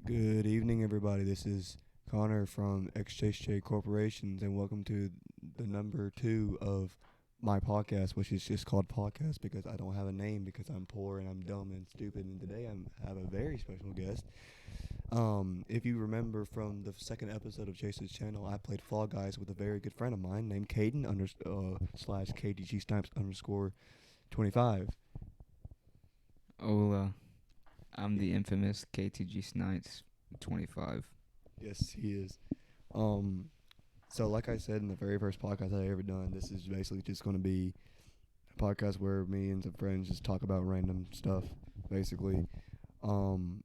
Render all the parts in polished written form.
Good evening, everybody. This is Connor from XJJ Corporations, and welcome to the number 2 of my podcast, which is just called Podcast because I don't have a name because I'm poor and I'm dumb and stupid. And today I have a very special guest. If you remember from the second episode of Chase's channel, I played Fall Guys with a very good friend of mine named Caden slash KDG Snipes underscore 25. Hola, I'm the infamous KTG Snipes 25. Yes, he is. Um, So, like I said in the very first podcast I ever done, this is basically just going to be a podcast where me and some friends just talk about random stuff, basically. Um,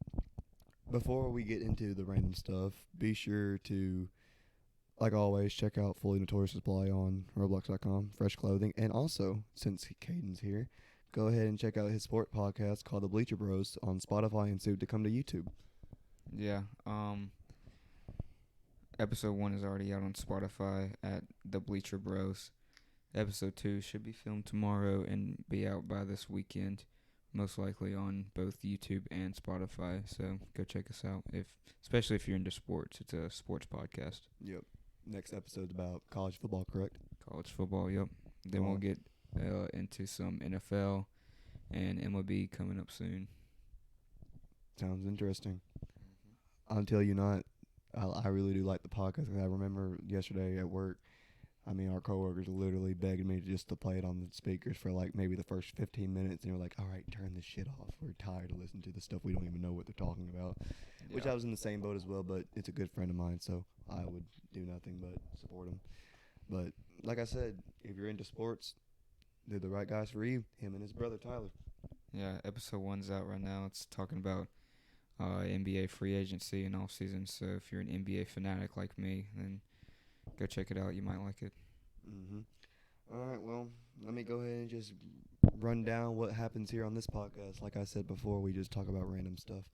Before we get into the random stuff, be sure to, like always, check out Fully Notorious Supply on Roblox.com, fresh clothing, and also, since Caden's here, go ahead and check out his sport podcast called the Bleacher Bros on Spotify and soon to come to YouTube. Yeah, episode 1 is already out on Spotify at the Bleacher Bros. Episode 2 should be filmed tomorrow and be out by this weekend, most likely on both YouTube and Spotify. So go check us out, especially if you're into sports. It's a sports podcast. Yep. Next episode's about college football, correct? College football, yep. Then we'll get into some NFL and MLB coming up soon. Sounds interesting. Until you not, I really do like the podcast. 'Cause I remember yesterday at work, our coworkers literally begged me just to play it on the speakers for like maybe the first 15 minutes. And they were like, all right, turn this shit off. We're tired of listening to the stuff we don't even know what they're talking about. Yeah. Which I was in the same boat as well, but it's a good friend of mine, so I would do nothing but support him. But like I said, if you're into sports, they're the right guys for you. Him and his brother, Tyler. Yeah, episode 1's out right now. It's talking about NBA free agency and off season. So if you're an NBA fanatic like me, then go check it out. You might like it. All right, well, let me go ahead and just run down what happens here on this podcast. Like I said before, we just talk about random stuff.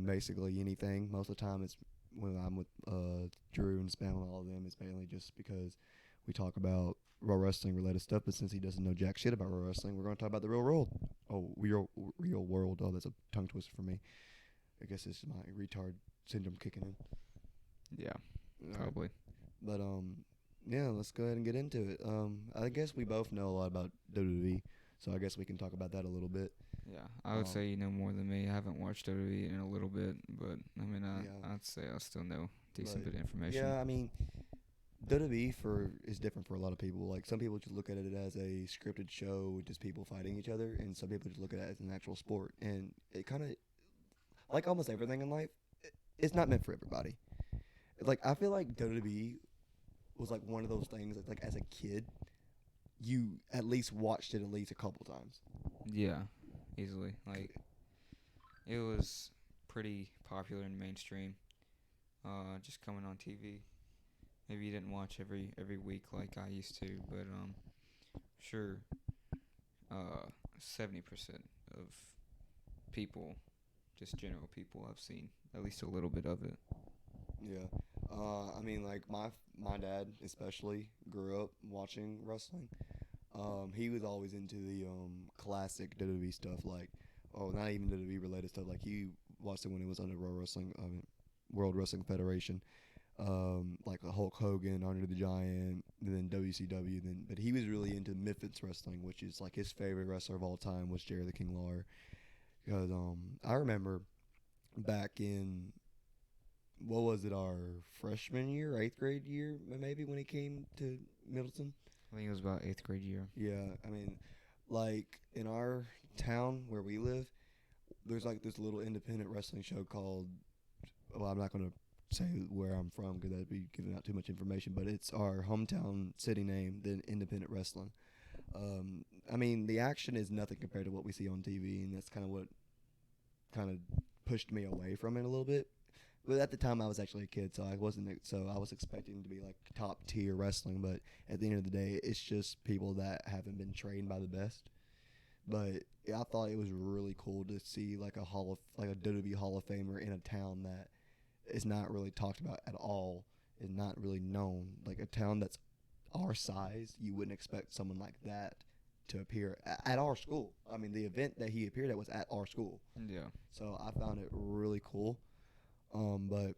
Basically anything. Most of the time, it's when I'm with Drew and Spam and all of them. It's mainly just because we talk about real wrestling related stuff. But since he doesn't know jack shit about real wrestling, we're going to talk about the real world. Real world. Oh, that's a tongue twister for me. I guess this is my retard syndrome kicking in. Yeah, probably. But yeah, let's go ahead and get into it. I guess we both know a lot about WWE, so I guess we can talk about that a little bit. Yeah, I would say you know more than me. I haven't watched WWE in a little bit, but I'd say I still know decent bit of information. Yeah, WWE is different for a lot of people. Like some people just look at it as a scripted show with just people fighting each other, and some people just look at it as an actual sport. And it kind of, like almost everything in life, it's not meant for everybody. Like I feel like WWE was like one of those things that, like, as a kid, you at least watched it at least a couple times. Yeah, easily. Like, it was pretty popular in mainstream. Just coming on TV. Maybe you didn't watch every week like I used to, but sure. 70% of people, just general people, I've seen at least a little bit of it. Yeah. Like my dad especially grew up watching wrestling. He was always into the classic WWE stuff, like not even WWE related stuff. Like he watched it when it was under World Wrestling Federation. Like Hulk Hogan, Andre the Giant, and then WCW. But he was really into Memphis wrestling, which is like his favorite wrestler of all time was Jerry the King Lawler. Because I remember back in, what was it, our freshman year, 8th grade year, maybe, when he came to Middleton? I think it was about 8th grade year. Yeah, like in our town where we live, there's like this little independent wrestling show called, well, I'm not going to say where I'm from because that'd be giving out too much information, but it's our hometown city name, the Independent Wrestling. The action is nothing compared to what we see on TV, and that's kind of what kind of pushed me away from it a little bit. But at the time, I was actually a kid, so I was expecting to be like top tier wrestling. But at the end of the day, it's just people that haven't been trained by the best. But yeah, I thought it was really cool to see like a WWE Hall of Famer in a town that is not really talked about at all, is not really known. Like a town that's our size, you wouldn't expect someone like that to appear at our school. The event that he appeared at was at our school. Yeah. So I found it really cool. But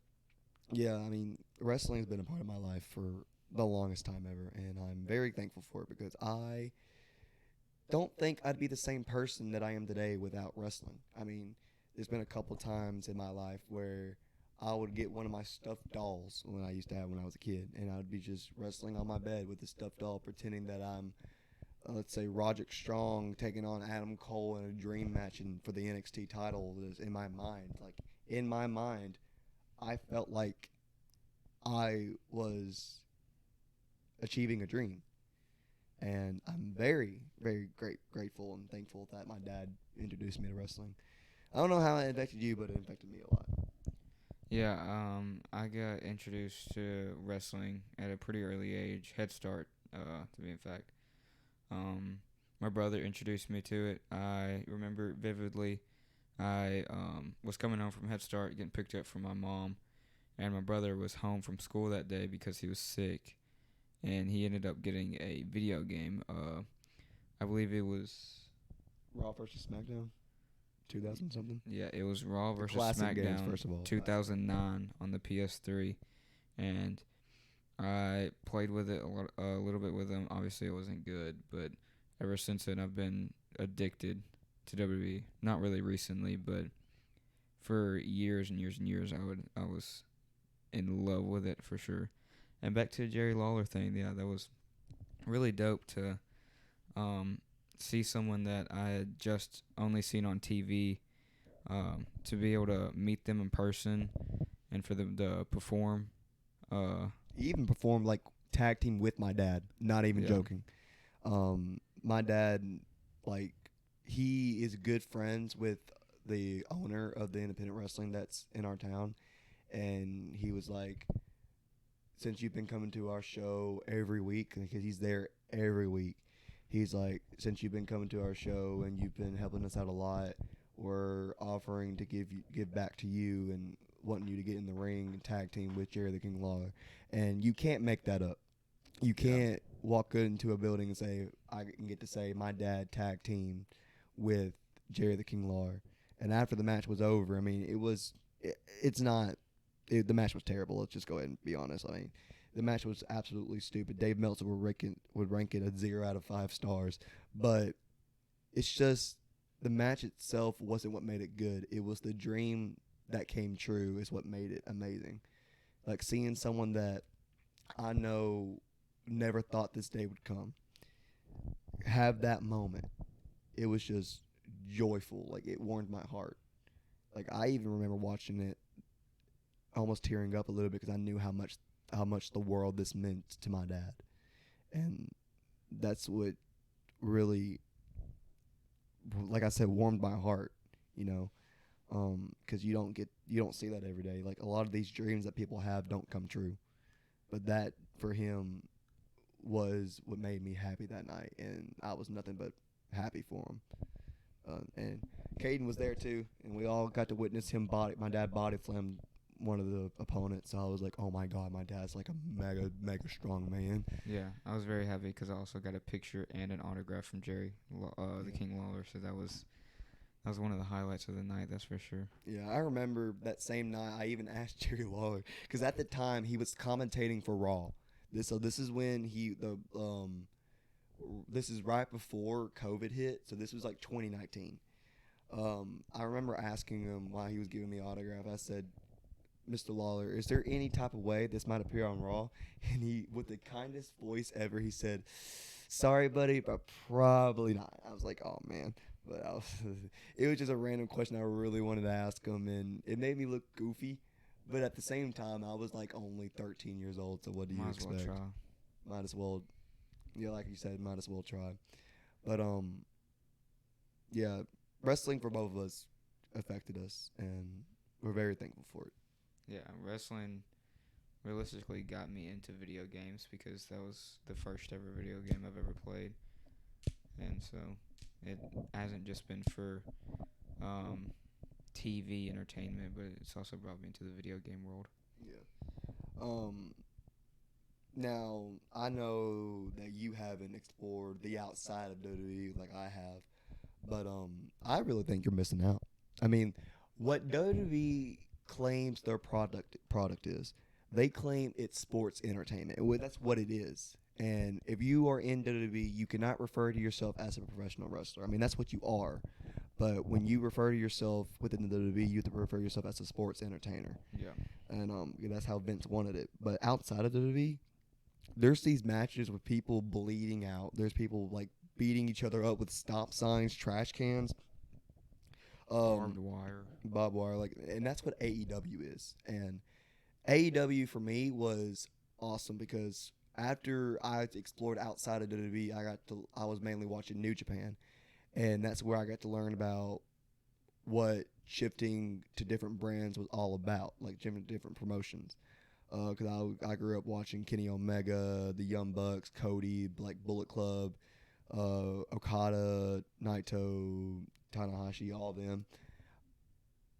yeah, I mean, wrestling has been a part of my life for the longest time ever, and I'm very thankful for it because I don't think I'd be the same person that I am today without wrestling. I mean, there's been a couple times in my life where I would get one of my stuffed dolls when I used to have when I was a kid, and I would be just wrestling on my bed with the stuffed doll, pretending that I'm, let's say, Roderick Strong taking on Adam Cole in a dream match and for the NXT title. Is in my mind, like in my mind, I felt like I was achieving a dream. And I'm very, very grateful and thankful that my dad introduced me to wrestling. I don't know how it affected you, but it affected me a lot. Yeah, I got introduced to wrestling at a pretty early age, head start, to be in fact. Um, my brother introduced me to it. I remember vividly. I was coming home from Head Start, getting picked up from my mom, and my brother was home from school that day because he was sick, and he ended up getting a video game. I believe it was Raw versus SmackDown, 2000 something. yeah, it was Raw The versus classic games, SmackDown first of all. 2009 on the PS3, and I played with it a little bit with him. Obviously, it wasn't good, but ever since then, I've been addicted to WWE. Not really recently, but for years and years and years, I was in love with it for sure. And back to the Jerry Lawler thing, yeah, that was really dope to um, see someone that I had just only seen on TV, to be able to meet them in person and for them to perform. He even performed like tag team with my dad. Not even Yeah. joking. My dad, like, he is good friends with the owner of the independent wrestling that's in our town, and he was like, since you've been coming to our show every week, because he's there every week, he's like, since you've been coming to our show and you've been helping us out a lot, we're offering to give back to you and wanting you to get in the ring and tag team with Jerry the King Lawler. And you can't make that up. You can't walk into a building and say, I can get to say my dad tag team with Jerry the King Lawler. And after the match was over, I mean, it's not, the match was terrible. Let's just go ahead and be honest. I mean, the match was absolutely stupid. Dave Meltzer would rank it a 0 out of 5 stars. But it's just, the match itself wasn't what made it good. It was the dream that came true is what made it amazing. Like seeing someone that I know never thought this day would come have that moment. It was just joyful. Like it warmed my heart. Like I even remember watching it almost tearing up a little bit because I knew how much the world this meant to my dad. And that's what really, like I said, warmed my heart, you know. Because you don't see that every day. Like a lot of these dreams that people have don't come true, but that for him was what made me happy that night, and I was nothing but happy for him. And Caden was there too, and we all got to witness my dad body slam one of the opponents. So I was like, oh my god, my dad's like a mega strong man. Yeah, I was very happy because I also got a picture and an autograph from Jerry, the King Lawler. So that was one of the highlights of the night. That's for sure. Yeah, I remember that same night. I even asked Jerry Lawler because at the time he was commentating for Raw. This is when this is right before COVID hit. So this was like 2019. I remember asking him while he was giving me autograph. I said, Mr. Lawler, is there any type of way this might appear on Raw? And he, with the kindest voice ever, he said, sorry, buddy, but probably not. I was like, oh, man. But it was just a random question I really wanted to ask him, and it made me look goofy. But at the same time, I was like only 13 years old, so what do you Might as well expect? try. Might as well, yeah, like you said, might as well try. But yeah, wrestling for both of us affected us, and we're very thankful for it. Yeah, wrestling realistically got me into video games because that was the first ever video game I've ever played. And so it hasn't just been for TV entertainment, but it's also brought me into the video game world. Yeah. Now I know that you haven't explored the outside of WWE like I have, but I really think you're missing out. I mean, what WWE claims their product is. They claim it's sports entertainment. That's what it is. And if you are in WWE, you cannot refer to yourself as a professional wrestler. I mean, that's what you are. But when you refer to yourself within the WWE, you have to refer to yourself as a sports entertainer. Yeah. And that's how Vince wanted it. But outside of WWE, there's these matches with people bleeding out. There's people like beating each other up with stop signs, trash cans, Barbed wire. barbed wire, and that's what AEW is. And AEW for me was awesome because after I explored outside of WWE, I was mainly watching New Japan, and that's where I got to learn about what shifting to different brands was all about, like different promotions. Because I grew up watching Kenny Omega, the Young Bucks, Cody, like Bullet Club, Okada, Naito, Tanahashi, all of them.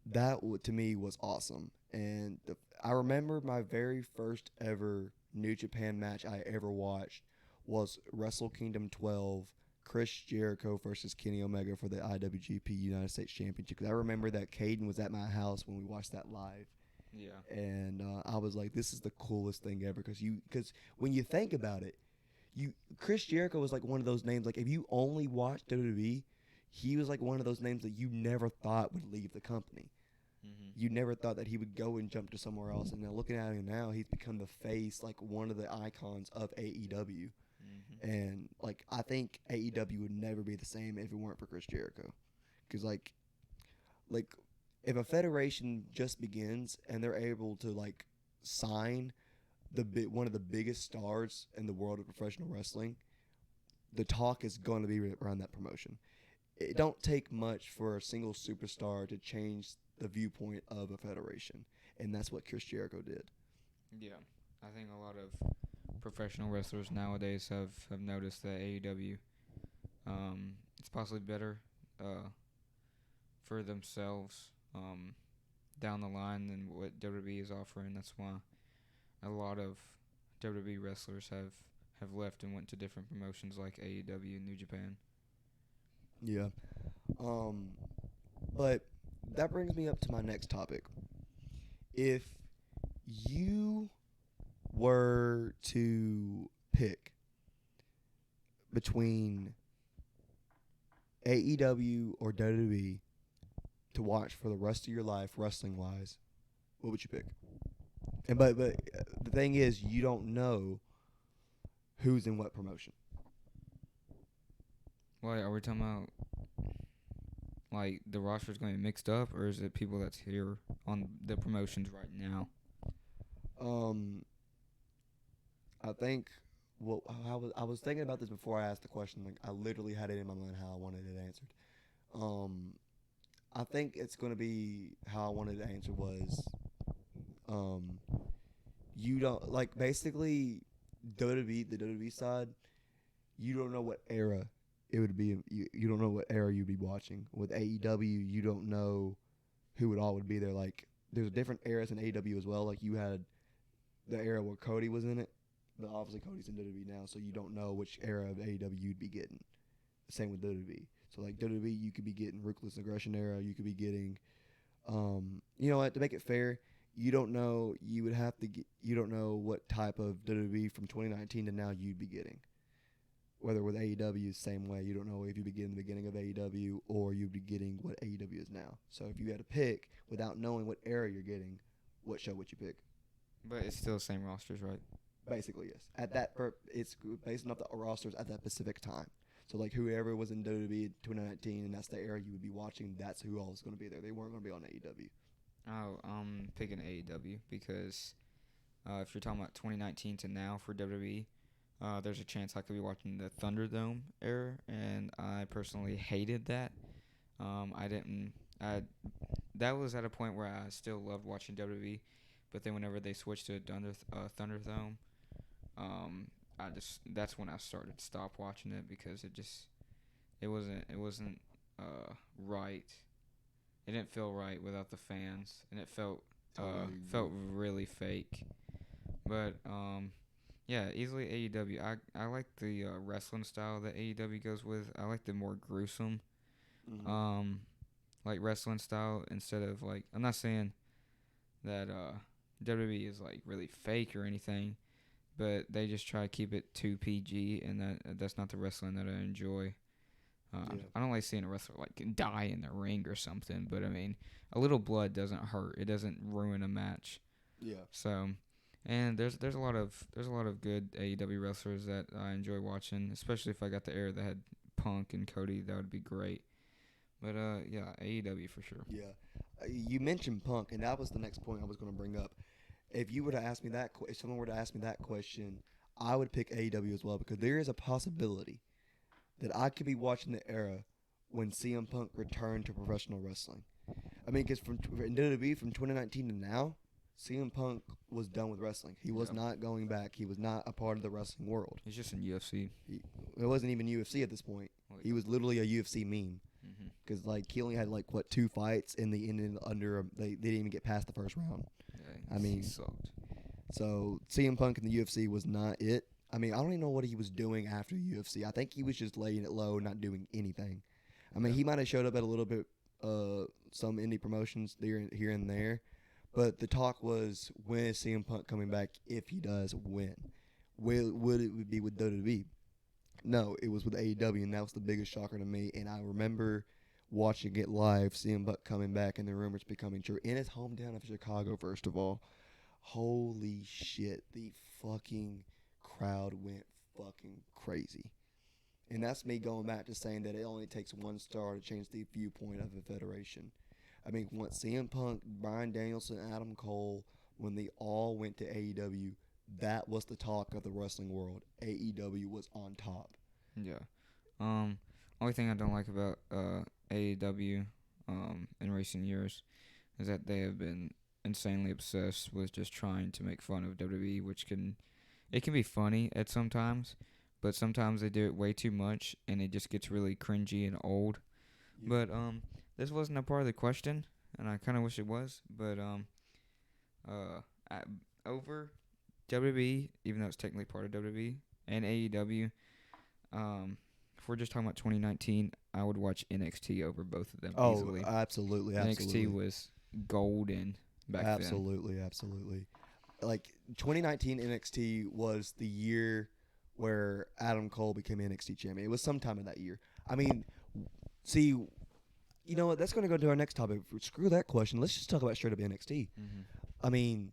That to me was awesome. And I remember my very first ever New Japan match I ever watched was Wrestle Kingdom 12, Chris Jericho versus Kenny Omega for the IWGP United States Championship. 'Cause I remember that Caden was at my house when we watched that live. Yeah. And I was like, this is the coolest thing ever. Because when you think about it, Chris Jericho was like one of those names. Like if you only watched WWE, he was like one of those names that you never thought would leave the company. Mm-hmm. You never thought that he would go and jump to somewhere else. And now looking at him now, he's become the face, like one of the icons of AEW. Mm-hmm. And like I think AEW would never be the same if it weren't for Chris Jericho. Because like if a federation just begins and they're able to like sign one of the biggest stars in the world of professional wrestling, the talk is going to be around that promotion. It don't take much for a single superstar to change the viewpoint of a federation, and that's what Chris Jericho did. Yeah. I think a lot of professional wrestlers nowadays have noticed that AEW it's possibly better for themselves down the line than what WWE is offering. That's why a lot of WWE wrestlers have left and went to different promotions like AEW and New Japan. Yeah. But that brings me up to my next topic. If you were to pick between AEW or WWE to watch for the rest of your life, wrestling wise, what would you pick? And but the thing is, you don't know who's in what promotion. Wait, are we talking about like the roster's going to be mixed up, or is it people that's here on the promotions right now? I think I was thinking about this before I asked the question. Like I literally had it in my mind how I wanted it answered. I think it's going to be how I wanted it answered was, you don't like basically WWE, the WWE side. You don't know what era it would be. You don't know what era you'd be watching. With AEW, you don't know who it all would be there. Like there's different eras in AEW as well. Like you had the era where Cody was in it, but obviously Cody's in WWE now, so you don't know which era of AEW you'd be getting. Same with WWE. So like WWE, you could be getting Ruthless Aggression era. You could be getting, you know what? To make it fair, you don't know. You would have to get. You don't know what type of WWE from 2019 to now you'd be getting. Whether with AEW, same way. You don't know if you'd be getting the beginning of AEW or you'd be getting what AEW is now. So if you had to pick without knowing what era you're getting, what show would you pick? But it's still the same rosters, right? Basically, yes. It's based off the rosters at that specific time. So like whoever was in WWE 2019 and that's the era you would be watching, that's who all was going to be there. They weren't going to be on AEW. Oh, I'm picking AEW because if you're talking about 2019 to now for WWE, there's a chance I could be watching the Thunderdome era, and I personally hated that. That was at a point where I still loved watching WWE, but then whenever they switched to Thunderdome, that's when I started to stop watching it because it wasn't right. It didn't feel right without the fans, and it felt really fake. But yeah, easily AEW. I like the wrestling style that AEW goes with. I like the more gruesome, like wrestling style instead of like. I'm not saying that WWE is like really fake or anything, but they just try to keep it too PG, and that's not the wrestling that I enjoy. I don't like seeing a wrestler like die in the ring or something, but I mean, a little blood doesn't hurt. It doesn't ruin a match. Yeah. So, and there's a lot of good AEW wrestlers that I enjoy watching, especially if I got the era that had Punk and Cody. That would be great. But yeah, AEW for sure. Yeah. You mentioned Punk, and that was the next point I was going to bring up. If you were to ask me that, if someone were to ask me that question, I would pick AEW as well, because there is a possibility that I could be watching the era when CM Punk returned to professional wrestling. I mean, because in WWE from 2019 to now, CM Punk was done with wrestling. He was not going back. He was not a part of the wrestling world. He's just in UFC. It wasn't even UFC at this point. He was literally a UFC meme. Because like he only had like 2 fights, and they ended under they didn't even get past the first round. Yeah, I mean, he sucked. So CM Punk in the UFC was not it. I mean, I don't even know what he was doing after the UFC. I think he was just laying it low, not doing anything. I mean, he might have showed up at a little bit some indie promotions here and there, but the talk was, when is CM Punk coming back? If he does, when? Would it be with WWE? No, it was with AEW, and that was the biggest shocker to me. And I remember watching it live, CM Punk coming back, and the rumors becoming true in his hometown of Chicago. First of all, holy shit, the fucking crowd went fucking crazy. And that's me going back to saying that it only takes one star to change the viewpoint of a federation. I mean, once CM Punk, Bryan Danielson, Adam Cole, when they all went to AEW, that was the talk of the wrestling world. AEW was on top. Yeah. Only thing I don't like about AEW in recent years is that they have been insanely obsessed with just trying to make fun of WWE, which can be funny at sometimes, but sometimes they do it way too much, and it just gets really cringy and old. Yeah. But this wasn't a part of the question, and I kind of wish it was. But over WWE, even though it's technically part of WWE and AEW, if we're just talking about 2019, I would watch NXT over both of them easily. Oh, absolutely. NXT was golden back then. Absolutely. Like, 2019 NXT was the year where Adam Cole became NXT champion. It was sometime in that year. I mean, see, you know what? That's going to go to our next topic. Screw that question. Let's just talk about straight up NXT. Mm-hmm. I mean,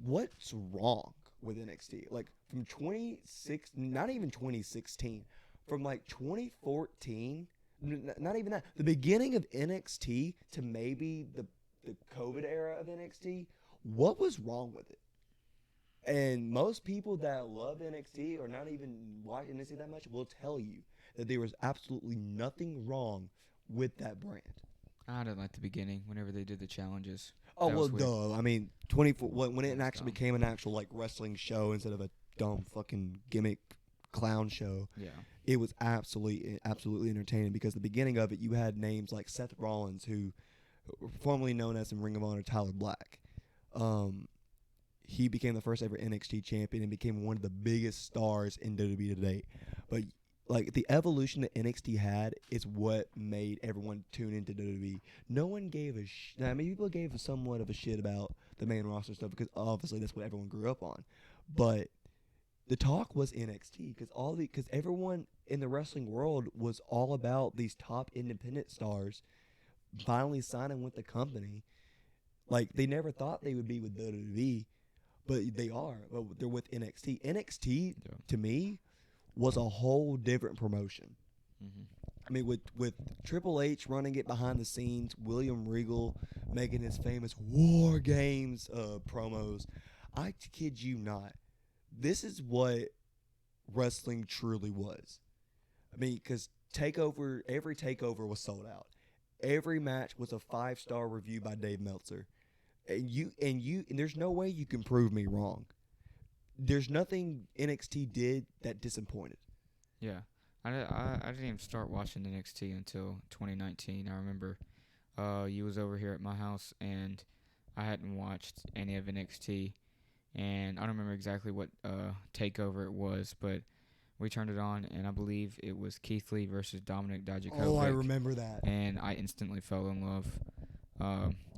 what's wrong with NXT? Like, from 2016, from like 2014, not even that, the beginning of NXT to maybe the COVID era of NXT, what was wrong with it? And most people that love NXT or not even watch NXT that much will tell you that there was absolutely nothing wrong with that brand. I didn't like the beginning whenever they did the challenges. Oh, well, duh. I mean, when it actually became an actual like wrestling show instead of a dumb fucking gimmick clown show. Yeah. It was absolutely entertaining, because the beginning of it, you had names like Seth Rollins, who formerly known as in Ring of Honor Tyler Black. He became the first ever NXT champion and became one of the biggest stars in WWE today. But like, the evolution that NXT had is what made everyone tune into WWE. No one gave a shit. I mean, people gave somewhat of a shit about the main roster stuff, because obviously that's what everyone grew up on. But the talk was NXT, because everyone in the wrestling world was all about these top independent stars finally signing with the company. Like, they never thought they would be with WWE, but they are. But they're with NXT. NXT, to me, was a whole different promotion. Mm-hmm. I mean, with Triple H running it behind the scenes, William Regal making his famous War Games promos, I kid you not, this is what wrestling truly was. I mean, because every takeover was sold out. Every match was a 5-star review by Dave Meltzer. And there's no way you can prove me wrong. There's nothing NXT did that disappointed. Yeah. I didn't even start watching NXT until 2019. I remember you was over here at my house, and I hadn't watched any of NXT. And I don't remember exactly what takeover it was, but we turned it on, and I believe it was Keith Lee versus Dominic Dijakovic. Oh, I remember that. And I instantly fell in love.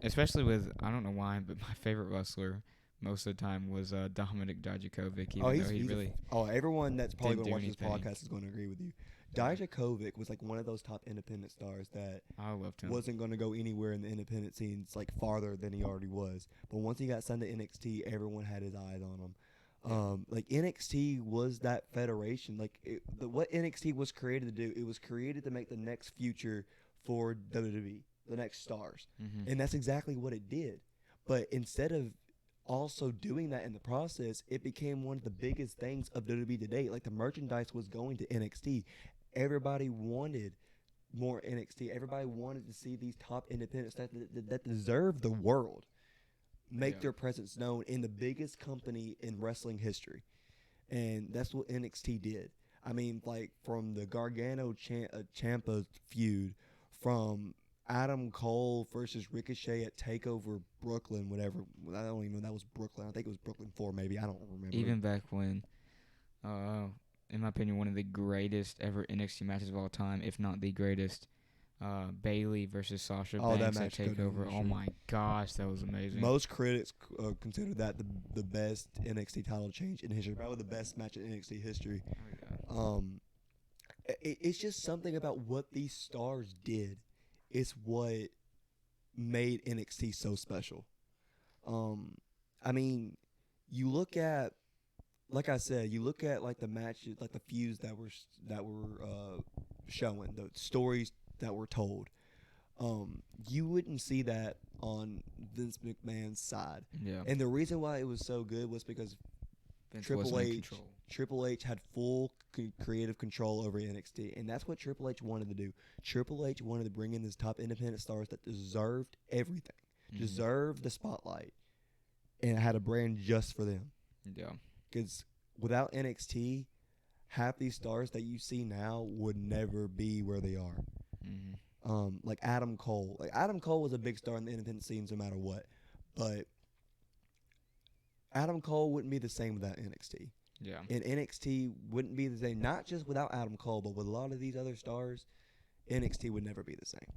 Especially with, I don't know why, but my favorite wrestler most of the time was Dominic Dijakovic, Oh, even though he really everyone that's probably didn't going to do watch this anything. podcast is going to agree with you. Yeah. Dijakovic was like one of those top independent stars that I loved him. wasn't going to go anywhere in the independent scenes like farther than he already was. But once he got signed to NXT, everyone had his eyes on him. Like NXT was that federation. Like what NXT was created to do, it was created to make the next future for WWE, the next stars, Mm-hmm. and that's exactly what it did. But instead of also doing that in the process, it became one of the biggest things of WWE today. Like the merchandise was going to NXT. Everybody wanted more NXT. Everybody wanted to see these top independent stars that deserve the world make their presence known in the biggest company in wrestling history. And that's what NXT did. I mean, like from the Gargano Ciampa feud, from Adam Cole versus Ricochet at Takeover Brooklyn, whatever. I don't even know that was Brooklyn. I think it was Brooklyn 4, maybe. I don't remember. Even back when, in my opinion, one of the greatest ever NXT matches of all time, if not the greatest, Bailey versus Sasha Banks at Takeover. Oh my gosh, that was amazing. Most critics consider that the best NXT title change in history, probably the best match in NXT history. Oh, It's just something about what these stars did is what made NXT so special. I mean, you look at, like I said, you look at like the matches, like the feuds that were showing, the stories that were told. You wouldn't see that on Vince McMahon's side. Yeah. And the reason why it was so good was because Vince Triple H had full creative control over NXT, and that's what Triple H wanted to do. Triple H wanted to bring in these top independent stars that deserved everything, deserved the spotlight, and had a brand just for them. Yeah. Because without NXT, half these stars that you see now would never be where they are. Like Adam Cole. Like Adam Cole was a big star in the independent scenes no matter what, but Adam Cole wouldn't be the same without NXT. Yeah. And NXT wouldn't be the same, not just without Adam Cole, but with a lot of these other stars, NXT would never be the same.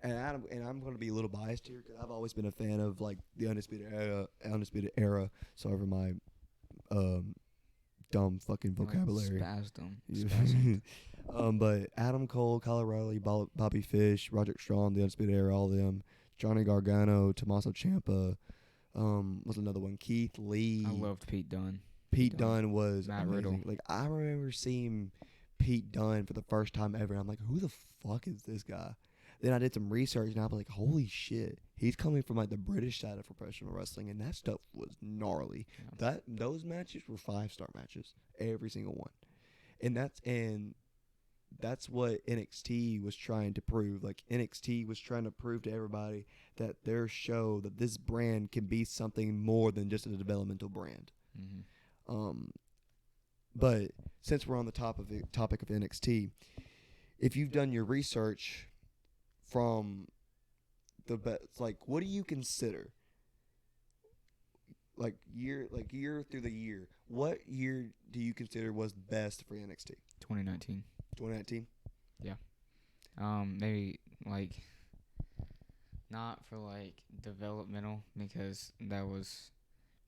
And I'm going to be a little biased here because I've always been a fan of like the Undisputed Era. Sorry for my dumb fucking vocabulary. Spasm. But Adam Cole, Kyle O'Reilly, Bobby Fish, Roderick Strong, the Undisputed Era, all of them, Johnny Gargano, Tommaso Ciampa. Was another one, Keith Lee. I loved Pete Dunne. Pete Dunne was Matt amazing. Riddle. Like I remember seeing Pete Dunne for the first time ever, and I'm like, who the fuck is this guy? Then I did some research, and I was like, holy shit, he's coming from like the British side of professional wrestling, and that stuff was gnarly. Yeah. Those matches were 5-star matches, every single one, and that's what NXT was trying to prove. Like NXT was trying to prove to everybody that their show, that this brand can be something more than just a developmental brand. But since we're on the topic of NXT, if you've done your research from like what do you consider like year through the year? What year do you consider was best for NXT? 2019. 2019? Yeah. Maybe like not for like developmental, because that was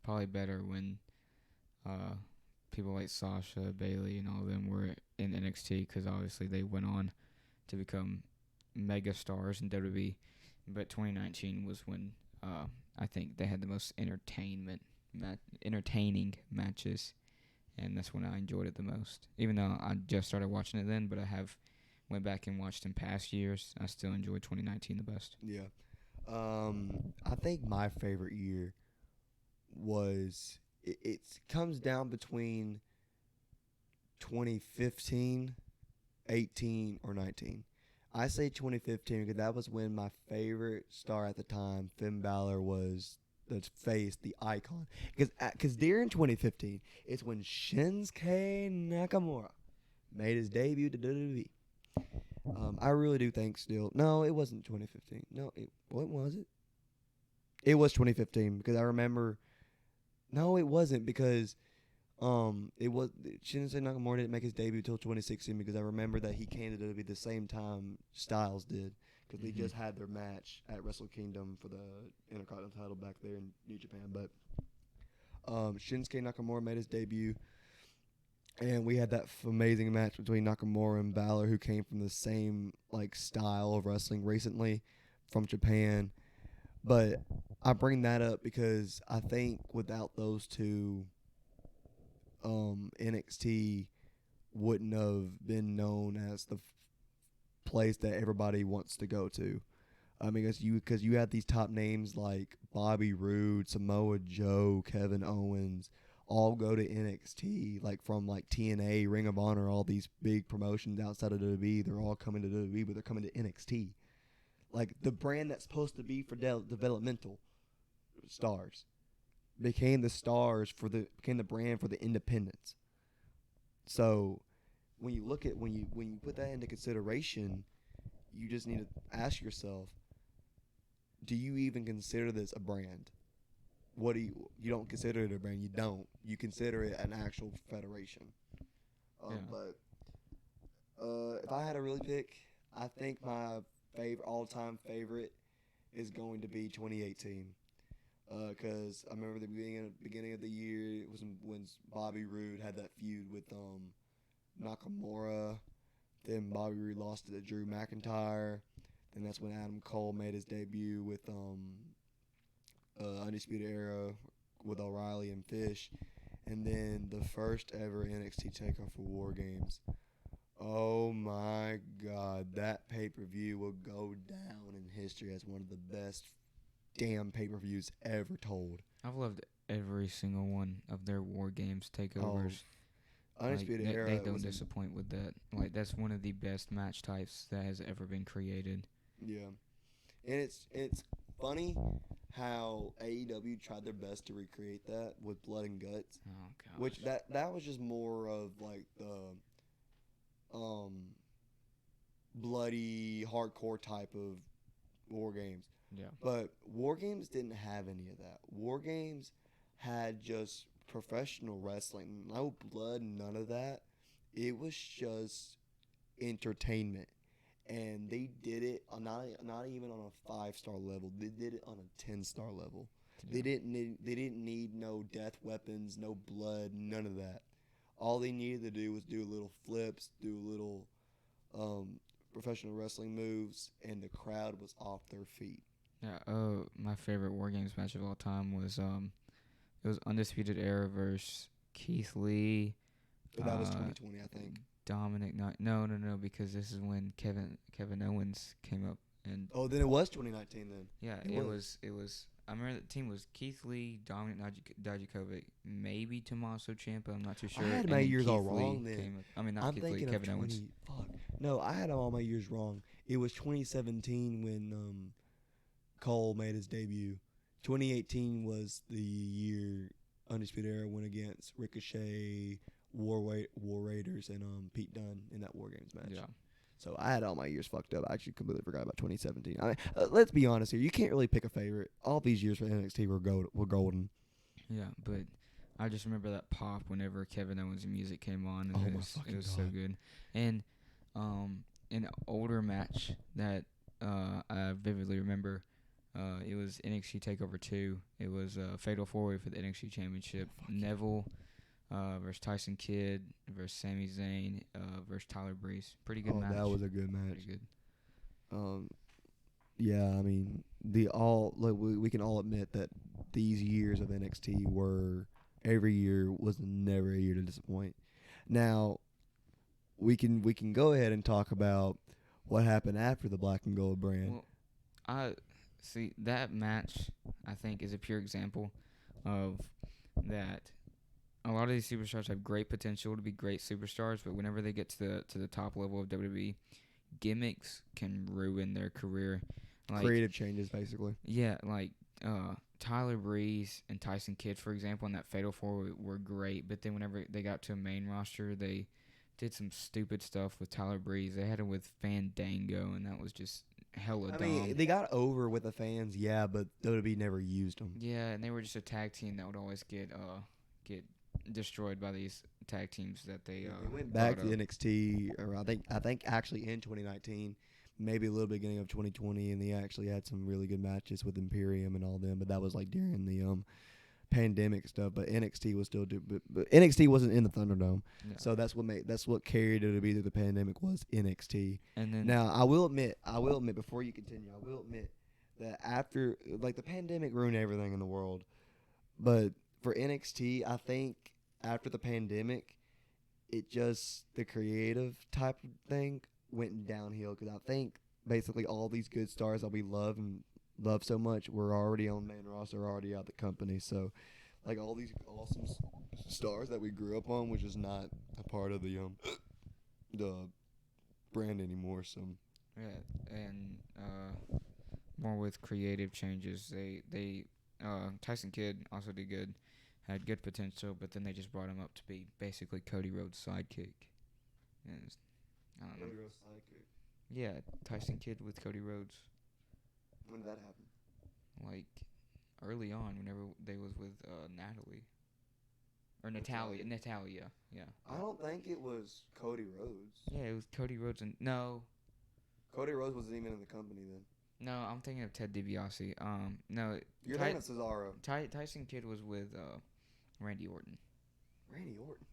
probably better when people like Sasha, Bailey, and all of them were in NXT, because obviously they went on to become mega stars in WWE. But 2019 was when I think they had the most entertaining matches, and that's when I enjoyed it the most. Even though I just started watching it then, but I have went back and watched in past years, I still enjoyed 2019 the best. Yeah. I think my favorite year was it comes down between 2015, 18, or 19. I say 2015 because that was when my favorite star at the time, Finn Balor, was the face, the icon. Because during 2015, it's when Shinsuke Nakamura made his debut to WWE. I really do think still. No, it wasn't 2015. No, what was it? It was 2015 because I remember. No, it wasn't because it was Shinsuke Nakamura didn't make his debut till 2016 because I remember that he came to WWE the same time Styles did, because they just had their match at Wrestle Kingdom for the Intercontinental title back there in New Japan. But Shinsuke Nakamura made his debut, and we had that amazing match between Nakamura and Balor, who came from the same like style of wrestling recently from Japan. But I bring that up because I think without those two, NXT wouldn't have been known as the place that everybody wants to go to. I mean, because you had these top names like Bobby Roode, Samoa Joe, Kevin Owens, all go to NXT, like from like TNA, Ring of Honor, all these big promotions outside of WWE. They're all coming to WWE, but they're coming to NXT. Like the brand that's supposed to be for developmental stars became became the brand for the independents. So when you look at when you put that into consideration, you just need to ask yourself, do you even consider this a brand? What do you don't consider it a brand? You don't. You consider it an actual federation. But if I had to really pick, I think my all-time favorite is going to be 2018. Because I remember the beginning of the year, it was when Bobby Roode had that feud with Nakamura. Then Bobby Roode lost to Drew McIntyre. Then that's when Adam Cole made his debut with Undisputed Era with O'Reilly and Fish. And then the first ever NXT takeover for War Games. Oh my God, that pay-per-view will go down in history as one of the best damn pay-per-views ever told. I've loved every single one of their War Games takeovers. Undisputed Era. They don't disappoint with that. Like, that's one of the best match types that has ever been created. Yeah. And it's funny how AEW tried their best to recreate that with Blood and Guts. Oh, gosh. Which that was just more of like the bloody hardcore type of War Games. Yeah. But War Games didn't have any of that. War Games had just professional wrestling. No blood, none of that. It was just entertainment. And they did it not even on a 5-star level. They did it on a 10-star level. Yeah. They didn't need no death weapons, no blood, none of that. All they needed to do was do little flips, do little professional wrestling moves, and the crowd was off their feet. Yeah. My favorite War Games match of all time was it was Undisputed Era versus Keith Lee. That was 2020, I think. Dominic, no, because this is when Kevin Owens came up and. Oh, then it was 2019 then. Yeah, it was. I remember the team was Keith Lee, Dominic Dijakovic, maybe Tommaso Ciampa. I'm not too sure. I had my years all wrong then. Not Keith Lee, Kevin Owens. Fuck. No, I had all my years wrong. It was 2017 when Cole made his debut. 2018 was the year Undisputed Era went against Ricochet, War Raiders, and Pete Dunne in that War Games match. Yeah. So I had all my years fucked up. I actually completely forgot about 2017. I mean, let's be honest here. You can't really pick a favorite. All these years for NXT were golden. Yeah, but I just remember that pop whenever Kevin Owens' music came on. And it was so good. And an older match that I vividly remember, it was NXT TakeOver 2. It was Fatal 4-Way for the NXT Championship. Neville versus Tyson Kidd versus Sami Zayn versus Tyler Breeze. Pretty good match. That was a good match. Pretty good. Yeah, I mean, we can all admit that these years of NXT every year was never a year to disappoint. Now, we can go ahead and talk about what happened after the Black and Gold brand. Well, I see that match. I think is a pure example of that. A lot of these superstars have great potential to be great superstars, but whenever they get to the top level of WWE, gimmicks can ruin their career. Like, creative changes, basically. Yeah, like Tyler Breeze and Tyson Kidd, for example, in that Fatal 4 were great, but then whenever they got to a main roster, they did some stupid stuff with Tyler Breeze. They had him with Fandango, and that was just hella dumb. I mean, they got over with the fans, yeah, but WWE never used them. Yeah, and they were just a tag team that would always get destroyed by these tag teams that they went back to NXT, or I think actually in 2019, maybe a little beginning of 2020, and he actually had some really good matches with Imperium and all them. But that was like during the pandemic stuff. But NXT was still but NXT wasn't in the Thunderdome, so that's what carried it to be through the pandemic was NXT. And then Now I will admit before you continue, I will admit that after like the pandemic ruined everything in the world, but for NXT, I think after the pandemic, it just the creative type of thing went downhill because I think basically all these good stars that we love so much were already on main roster, already out the company. So, like all these awesome stars that we grew up on, was just not a part of the brand anymore. So yeah, and more with creative changes. They Tyson Kidd also did good, had good potential, but then they just brought him up to be basically Cody Rhodes' sidekick. And I don't know. Cody Rhodes' sidekick. Yeah, Tyson Kidd with Cody Rhodes. When did that happen? Like early on, whenever they was with Natalie or Natalia. Yeah. I don't think it was Cody Rhodes. Yeah, it was Cody Rhodes and no. Cody Rhodes wasn't even in the company then. No, I'm thinking of Ted DiBiase. No. You're thinking of Cesaro. Tyson Kidd was with Randy Orton. Randy Orton.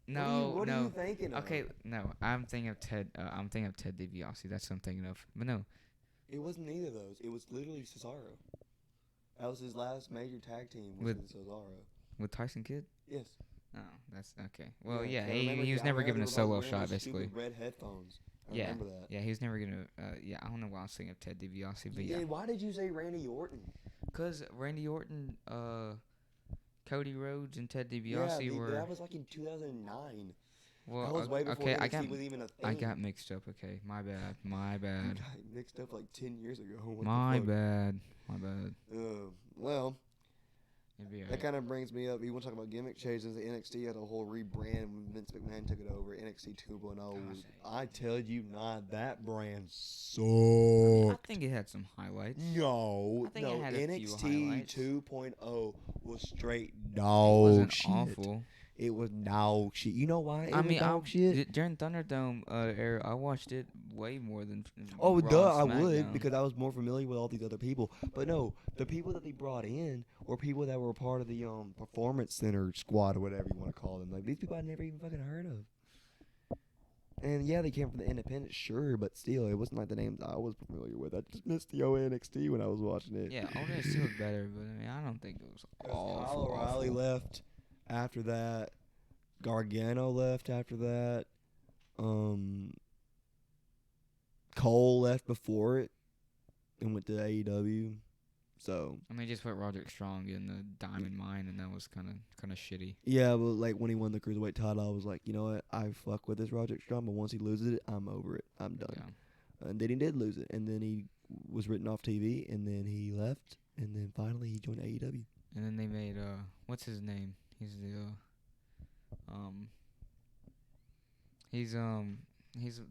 No, what are you thinking of? Okay, no, I'm thinking of Ted. I'm thinking of Ted DiBiase. That's what I'm thinking of. But no, it wasn't either of those. It was literally Cesaro. That was his last major tag team with Cesaro. With Tyson Kidd? Yes. Oh, that's okay. Well, yeah he was never given a solo shot, basically. Red headphones. I yeah, remember that. Yeah, he was never given a. Yeah, I don't know why I was thinking of Ted DiBiase, but yeah. Why did you say Randy Orton? Because Randy Orton, Cody Rhodes, and Ted DiBiase were. That was like in 2009. Well, that was way before NXT was even a thing. I got mixed up. Okay, my bad. You got mixed up like 10 years ago. My bad. Well, right. That kind of brings me up. You want to talk about gimmick changes? The NXT had a whole rebrand when Vince McMahon took it over. NXT 2.0. I tell you not, that brand sucked. I think it had some highlights. No, I think it had a NXT few highlights. 2.0 was straight dog shit. Awful. It was dog shit. You know why? Shit. During Thunderdome era, I watched it way more than. Oh, Raw duh, I and would SmackDown. because I was more familiar with all these other people. But no, the people that they brought in were people that were part of the performance center squad or whatever you want to call them. Like these people I never even fucking heard of. And yeah, they came from the independents, sure, but still, it wasn't like the names I was familiar with. I just missed the NXT when I was watching it. Yeah, NXT was better, but I mean, I don't think it was awful. Kyle O'Reilly left after that. Gargano left after that. Cole left before it and went to AEW. So I mean, just put Roderick Strong in the Diamond Mine, and that was kind of shitty. yeah, but like when he won the Cruiserweight title, I was like, you know what? I fuck with this Roderick Strong, but once he loses it, I'm over it. I'm done. Yeah. And then he did lose it, and then he was written off TV, and then he left, and then finally he joined AEW. And then they made what's his name? He's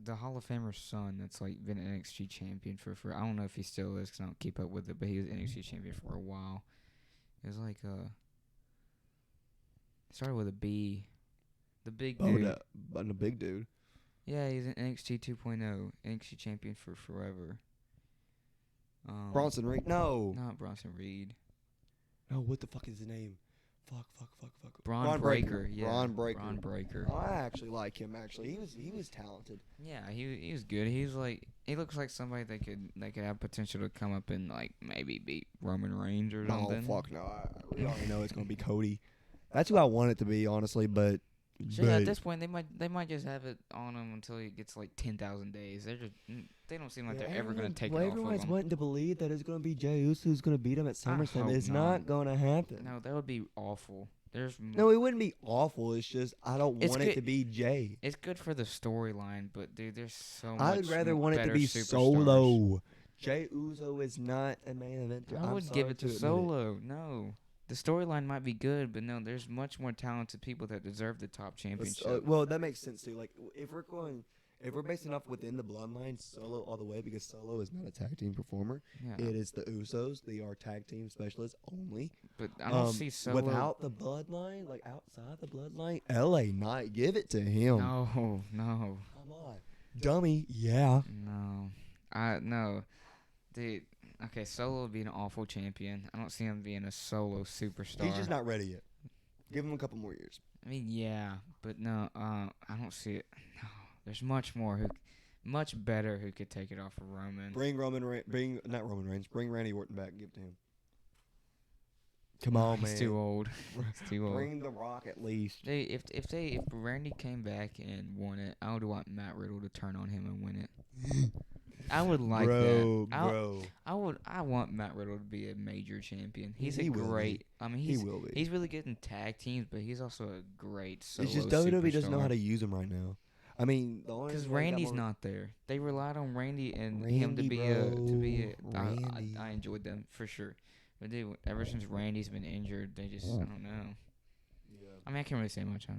the Hall of Famer's son that's like been NXT champion for I don't know if he still is because I don't keep up with it, but he was NXT champion for a while. It was like started with a B, the big dude. But a big dude. Yeah, he's an NXT 2.0 NXT champion for forever. Bronson Reed? No. Not Bronson Reed. No, what the fuck is his name? Fuck. Braun Breaker. Yeah. Braun Breaker. Braun Breaker. Oh, I actually like him. Actually, he was talented. Yeah, he was good. He looks like somebody that could have potential to come up and like maybe beat Roman Reigns or something. No, fuck no. We already know it's gonna be Cody. That's who I want it to be, honestly. But sure, at this point, they might just have it on him until he gets like 10,000 days. They don't seem like they're ever gonna take it off of him. Everyone's wanting to believe that it's gonna be Jey Uso who's gonna beat him at SummerSlam. It's not gonna happen. No, that would be awful. No, it wouldn't be awful. It's just I don't want it to be Jey. It's good for the storyline, but dude, there's so much. I'd rather want it to be Solo. Jey Uso is not a main eventer. I would give it to Solo. No, the storyline might be good, but no, there's much more talented people that deserve the top championship. Well, that makes sense too. Like if we're basing off within the bloodline, Solo all the way because Solo is not a tag team performer. Yeah. It is the Usos. They are tag team specialists only. But I don't see Solo without the bloodline, like outside the bloodline. LA Knight, give it to him. No. Come on. Dummy. Yeah. No. No. Dude, okay, Solo would be an awful champion. I don't see him being a solo superstar. He's just not ready yet. Give him a couple more years. I mean, yeah, but no, I don't see it. No, there's much better who could take it off of Roman. Bring not Roman Reigns. Bring Randy Orton back and give it to him. Come on, man. He's too old. He's too old. Bring The Rock at least. If Randy came back and won it, I would want Matt Riddle to turn on him and win it. I would like that. I want Matt Riddle to be a major champion. He's He a will great. be. I mean, He will be. he's really good in tag teams, but he's also a great solo It's just WWE doesn't know superstar. how to use him right now. I mean, the only Because reason why he got Randy's more- not there. They relied on Randy and him to Randy, be bro. Randy. I enjoyed them for sure. But dude, ever since Randy's been injured, they just I don't know. Yeah. I mean, I can't really say much. I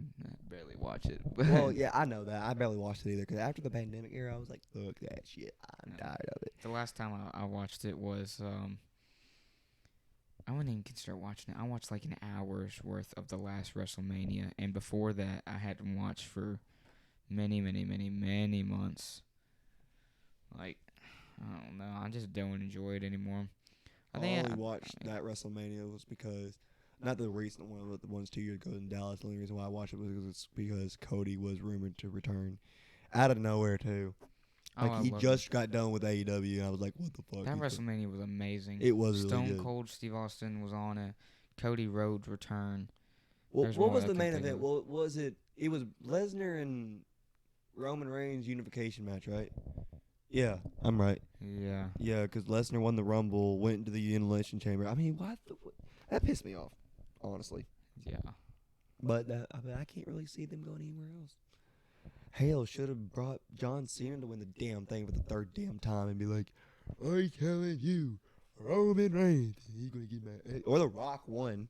barely watch it. Well, yeah, I know that. I barely watched it either because after the pandemic era, I was like, "Fuck that shit! I'm Yeah. tired of it." The last time I watched it was I wouldn't even consider watching it. I watched like an hour's worth of the last WrestleMania, and before that, I hadn't watched for many months. Like, I don't know. I just don't enjoy it anymore. I only watched that WrestleMania was because, not the recent one, but the ones 2 years ago in Dallas. The only reason why I watched it was because Cody was rumored to return, out of nowhere too. Like he just got done with AEW, and I was like, "What the fuck?" That WrestleMania was amazing. It was really Stone good. Cold Steve Austin was on it. Cody Rhodes return. Well, There's what more was I the can main think event? of. Well, was it? It was Lesnar and Roman Reigns unification match, right? Yeah, I'm right. Yeah. Yeah, because Lesnar won the Rumble, went into the Elimination Chamber. I mean, that pissed me off, honestly. Yeah. But I can't really see them going anywhere else. Hell, should have brought John Cena to win the damn thing for the third damn time and be like, "I'm telling you, Roman Reigns, he's gonna get mad." Or The Rock won.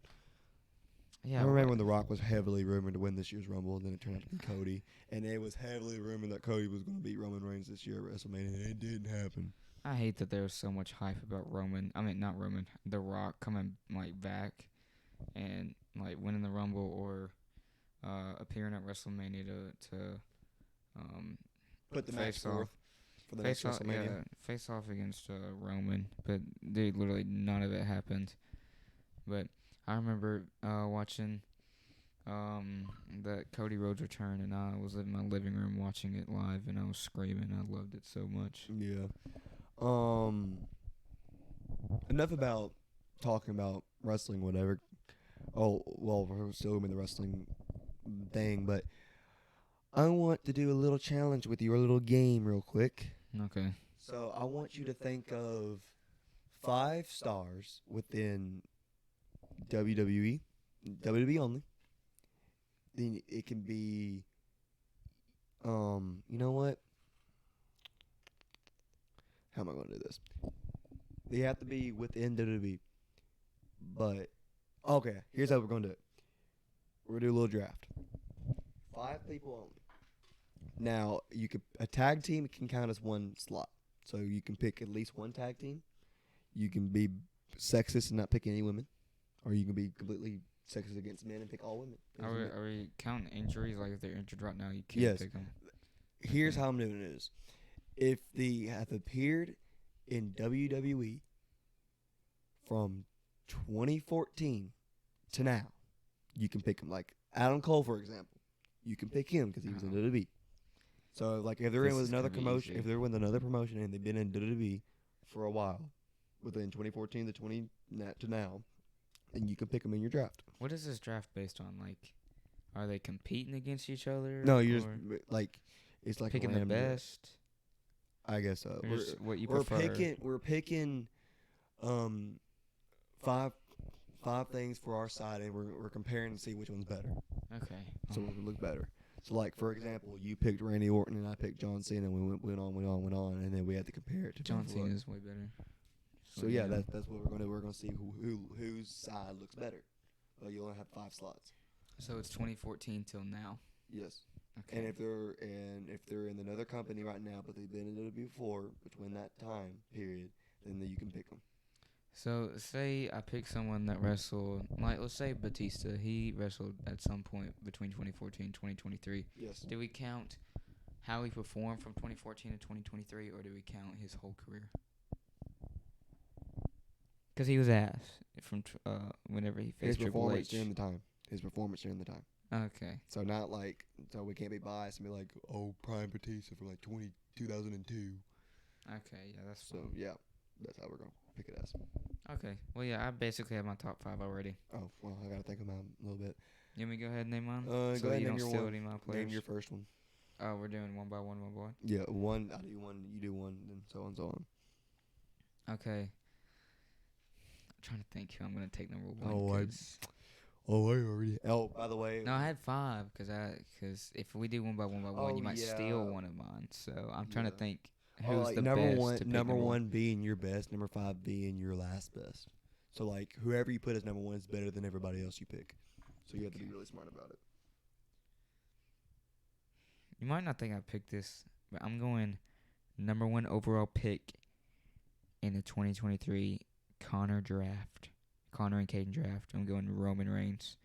Yeah. I remember when The Rock was heavily rumored to win this year's Rumble, and then it turned out to be Cody. And it was heavily rumored that Cody was going to beat Roman Reigns this year at WrestleMania, and it didn't happen. I hate that there was so much hype about Roman. I mean, not Roman. The Rock coming like back and like winning the Rumble or appearing at WrestleMania to Put the match face forth off. for the next WrestleMania. Face off against Roman, but dude, literally none of it happened. But I remember watching that Cody Rhodes return, and I was in my living room watching it live, and I was screaming. I loved it so much. Yeah. Enough about talking about wrestling, whatever. Oh, well, we're still in the wrestling thing, but I want to do a little challenge with you, a little game real quick. Okay. So I want you to think of 5 stars within WWE only. Then it can be, you know what? How am I going to do this? They have to be within WWE. But, okay, here's how we're going to do it. We're going to do a little draft. 5 people only. Now, a tag team can count as one slot. So you can pick at least one tag team. You can be sexist and not pick any women. Or you can be completely sexist against men and pick all women. Are we counting injuries? Like if they're injured right now, you can't Yes. pick them. Here's how I'm doing it is. If they have appeared in WWE from 2014 to now, you can pick them. Like Adam Cole, for example. You can pick him because he was in WWE. So, like, if they're This in with is another gonna be promotion, easy. if they're with another promotion and they've been in WWE for a while, within 2014 to now, then you can pick them in your draft. What is this draft based on? Like, are they competing against each other? No, you're just or like it's like picking a the random draft. best. I guess so. Or just what you We're prefer. picking five things for our side, and we're comparing to see which one's better. Okay. So it would look better. So, like, for example, you picked Randy Orton and I picked John Cena, and we went on, and then we had to compare it to John both of Cena ours. is way better. So yeah, that's what we're gonna do. We're gonna see whose side looks better. But you only have 5 slots. So it's 2014 till now. Yes. Okay. And if they're in another company right now, but they've been in it before between that time period, then you can pick them. So say I pick someone that wrestled, like let's say Batista. He wrestled at some point between 2014 and 2023. Yes. Do we count how he performed from 2014 to 2023, or do we count his whole career? Because he was ass from whenever he His faced Triple performance H. during the time. His performance during the time. Okay. So not like, so we can't be biased and be like, oh, Prime Batista from like 2002. Okay, yeah, that's So fine. yeah, that's how we're gonna pick it as. Okay. Well, yeah, I basically have my top 5 already. Oh well, I gotta think of mine a little bit. You want me to go ahead and name mine? Go ahead you and name don't your steal one. any of my players. Name your first one. Oh, we're doing one by one. Yeah, one. I do one. You do one, and so on and so on. Okay. I'm trying to think who I'm gonna take number 1. I already. Oh, by the way. No, I had 5 because if we do one by one, you might steal yeah. one of mine. So I'm trying to think Oh, who's like the number best. one. To pick Number one being your best. Number 5 being your last best. So like whoever you put as number 1 is better than everybody else you pick. So you have to be really smart about it. You might not think I picked this, but I'm going number 1 overall pick in the 2023 Connor and Caden draft. I'm going Roman Reigns.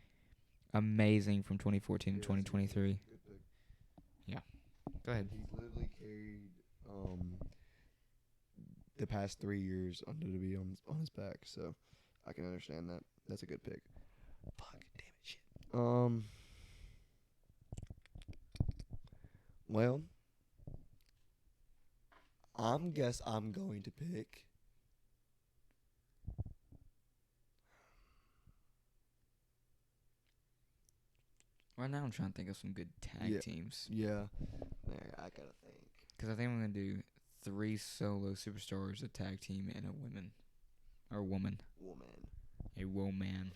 Amazing from 2014 to 2023. Good pick. Yeah. Go ahead. He's literally carried the past 3 years under to be on his back, so I can understand that. That's a good pick. Fuck, damn it, shit. Well, I'm going to pick. Right now I'm trying to think of some good tag teams. Yeah, there, I gotta think. Because I think I'm going to do 3 solo superstars, a tag team, and a woman. Or woman. A woman.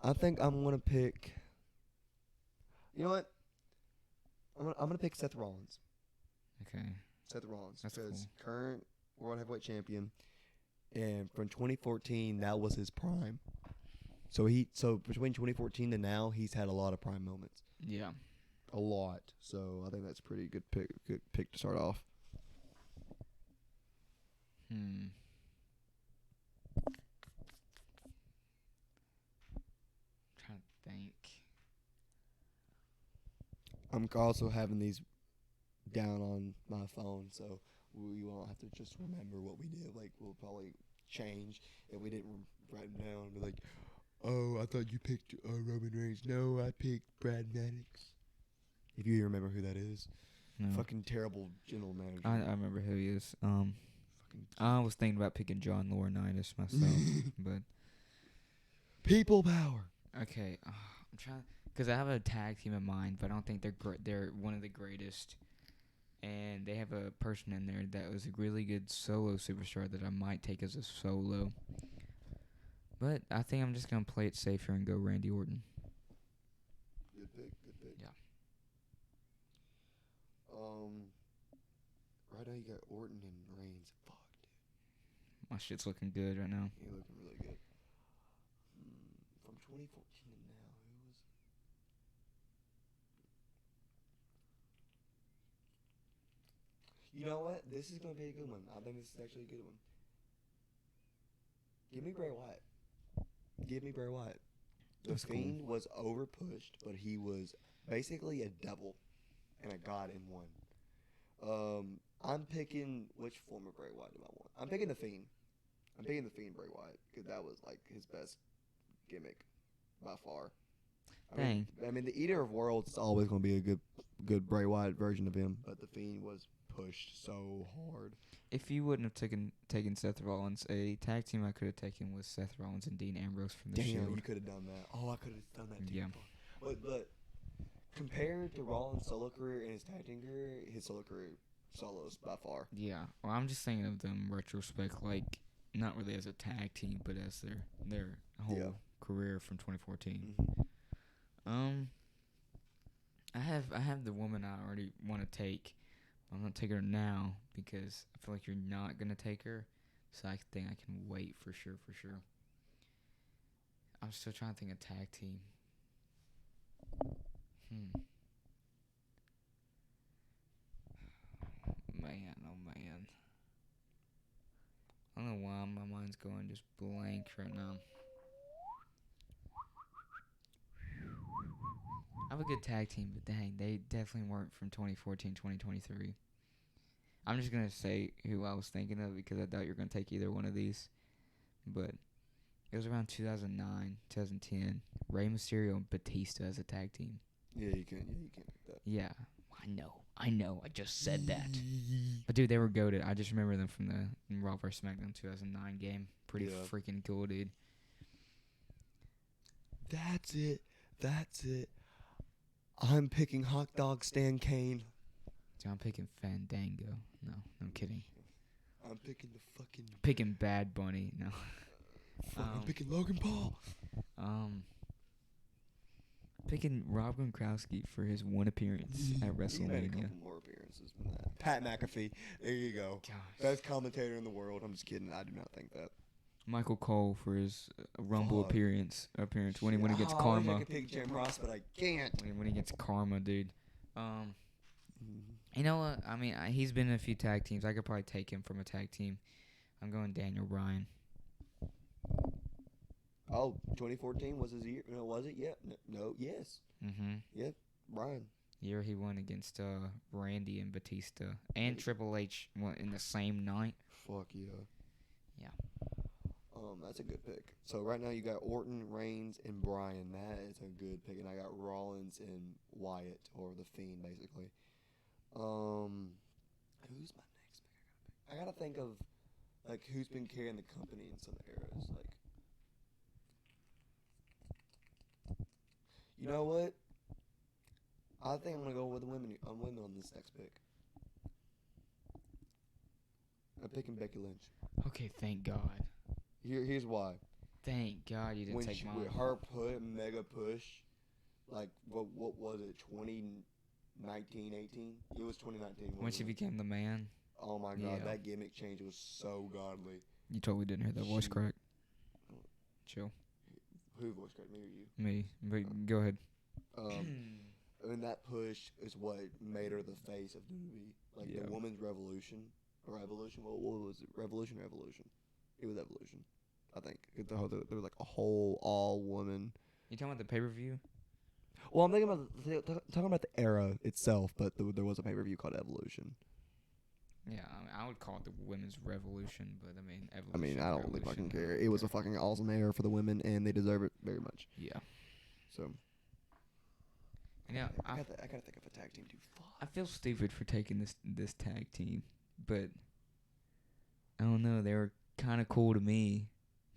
I think I'm gonna pick. You know what? I'm gonna pick Seth Rollins. Okay. Seth Rollins, That's because current World Heavyweight Champion, and from 2014 that was his prime. So between 2014 to now, he's had a lot of prime moments. Yeah. A lot. So I think that's a pretty good pick to start off. Trying to think. I'm also having these down on my phone, so we won't have to just remember what we did. Like, we'll probably change if we didn't write them down. Be like, oh, I thought you picked Roman Reigns. No, I picked Brad Maddox. If you remember who that is. No. Fucking terrible general manager. I remember who he is. I was thinking about picking John Laurinaitis myself, but people power. Okay, I'm trying because I have a tag team in mind, but I don't think they're they're one of the greatest, and they have a person in there that was a really good solo superstar that I might take as a solo. But I think I'm just gonna play it safer and go Randy Orton. Good pick. Yeah. Right now you got Orton and Reigns. Fuck, dude. My shit's looking good right now. You're looking really good. From 2014 to now, who was? You know what? This is gonna be a good one. I think this is actually a good one. Give me Bray Wyatt. The That's cool. Fiend was overpushed, but he was basically a devil and a god in one. I'm picking which form of Bray Wyatt do I want? I'm picking the Fiend. I'm picking the Fiend Bray Wyatt because that was like his best gimmick by far. I mean, the Eater of Worlds is always going to be a good Bray Wyatt version of him, but the Fiend was pushed so hard. If you wouldn't have taken Seth Rollins, a tag team I could have taken was Seth Rollins and Dean Ambrose from the Shield. Damn, you could have done that. Oh, I could have done that too. Yeah. But compared to Rollins' solo career and his tag team career, his solo career solos by far. Yeah. Well, I'm just thinking of them retrospect, like not really as a tag team, but as their whole career from 2014. Mm-hmm. I have the woman I already want to take. I'm gonna take her now because I feel like you're not gonna take her, so I think I can wait for sure. I'm still trying to think of tag team. Man, oh man. I don't know why my mind's going just blank right now. I have a good tag team, but dang, they definitely weren't from 2014, 2023. I'm just going to say who I was thinking of because I thought you were going to take either one of these. But it was around 2009, 2010. Rey Mysterio and Batista as a tag team. Yeah, you can't pick that. Yeah, I know. I just said that. But dude, they were goated. I just remember them from the Raw vs SmackDown 2009 game. Pretty freaking cool, dude. That's it. I'm picking Hot Dog Stan Kane. Dude, I'm picking Fandango. No, I'm kidding. I'm picking the fucking. Picking Bad Bunny. No. I'm picking Logan Paul. Picking Rob Gronkowski for his one appearance at WrestleMania. He made a couple more appearances than that. Pat McAfee. There you go. Gosh. Best commentator in the world. I'm just kidding. I do not think that. Michael Cole for his Rumble appearance when he went against I Karma. wish I could pick Jim Ross, but I can't. When he gets Karma, dude. You know what? I mean, he's been in a few tag teams. I could probably take him from a tag team. I'm going Daniel Bryan. Oh, 2014 was his year. No, was it? Yeah. No. Yes. Yep. Bryan. Year he won against Randy and Batista and Triple H in the same night. Fuck yeah. Yeah. That's a good pick. So right now you got Orton, Reigns, and Bryan. That is a good pick, and I got Rollins and Wyatt, or the Fiend, basically. Who's my next pick? I gotta think of like who's been carrying the company in some eras. Like, you know what? I think I'm gonna go with the women. I'm women on this next pick. I'm picking Becky Lynch. Okay, thank God. Here's why. Thank God you didn't take mine. With her mega push, like what was it? 2019, 18? It was 2019. When she became the man. Oh my God, that gimmick change was so godly. You totally didn't hear that voice crack. Chill. Who voice cracked, me or you? Me. But go ahead. And that push is what made her the face of WWE. Like the women's revolution. Or evolution. What was it? Revolution or evolution? It was evolution, I think. There was like a whole all-woman. You talking about the pay-per-view? Well, I'm talking about the era itself, but there was a pay-per-view called Evolution. Yeah, I would call it the women's revolution, but I mean, evolution. I mean, I don't really fucking care. It was a fucking awesome era for the women, and they deserve it very much. Yeah. So. Yeah, I gotta think of a tag team too. Fuck. I feel stupid for taking this tag team, but I don't know. They were kind of cool to me.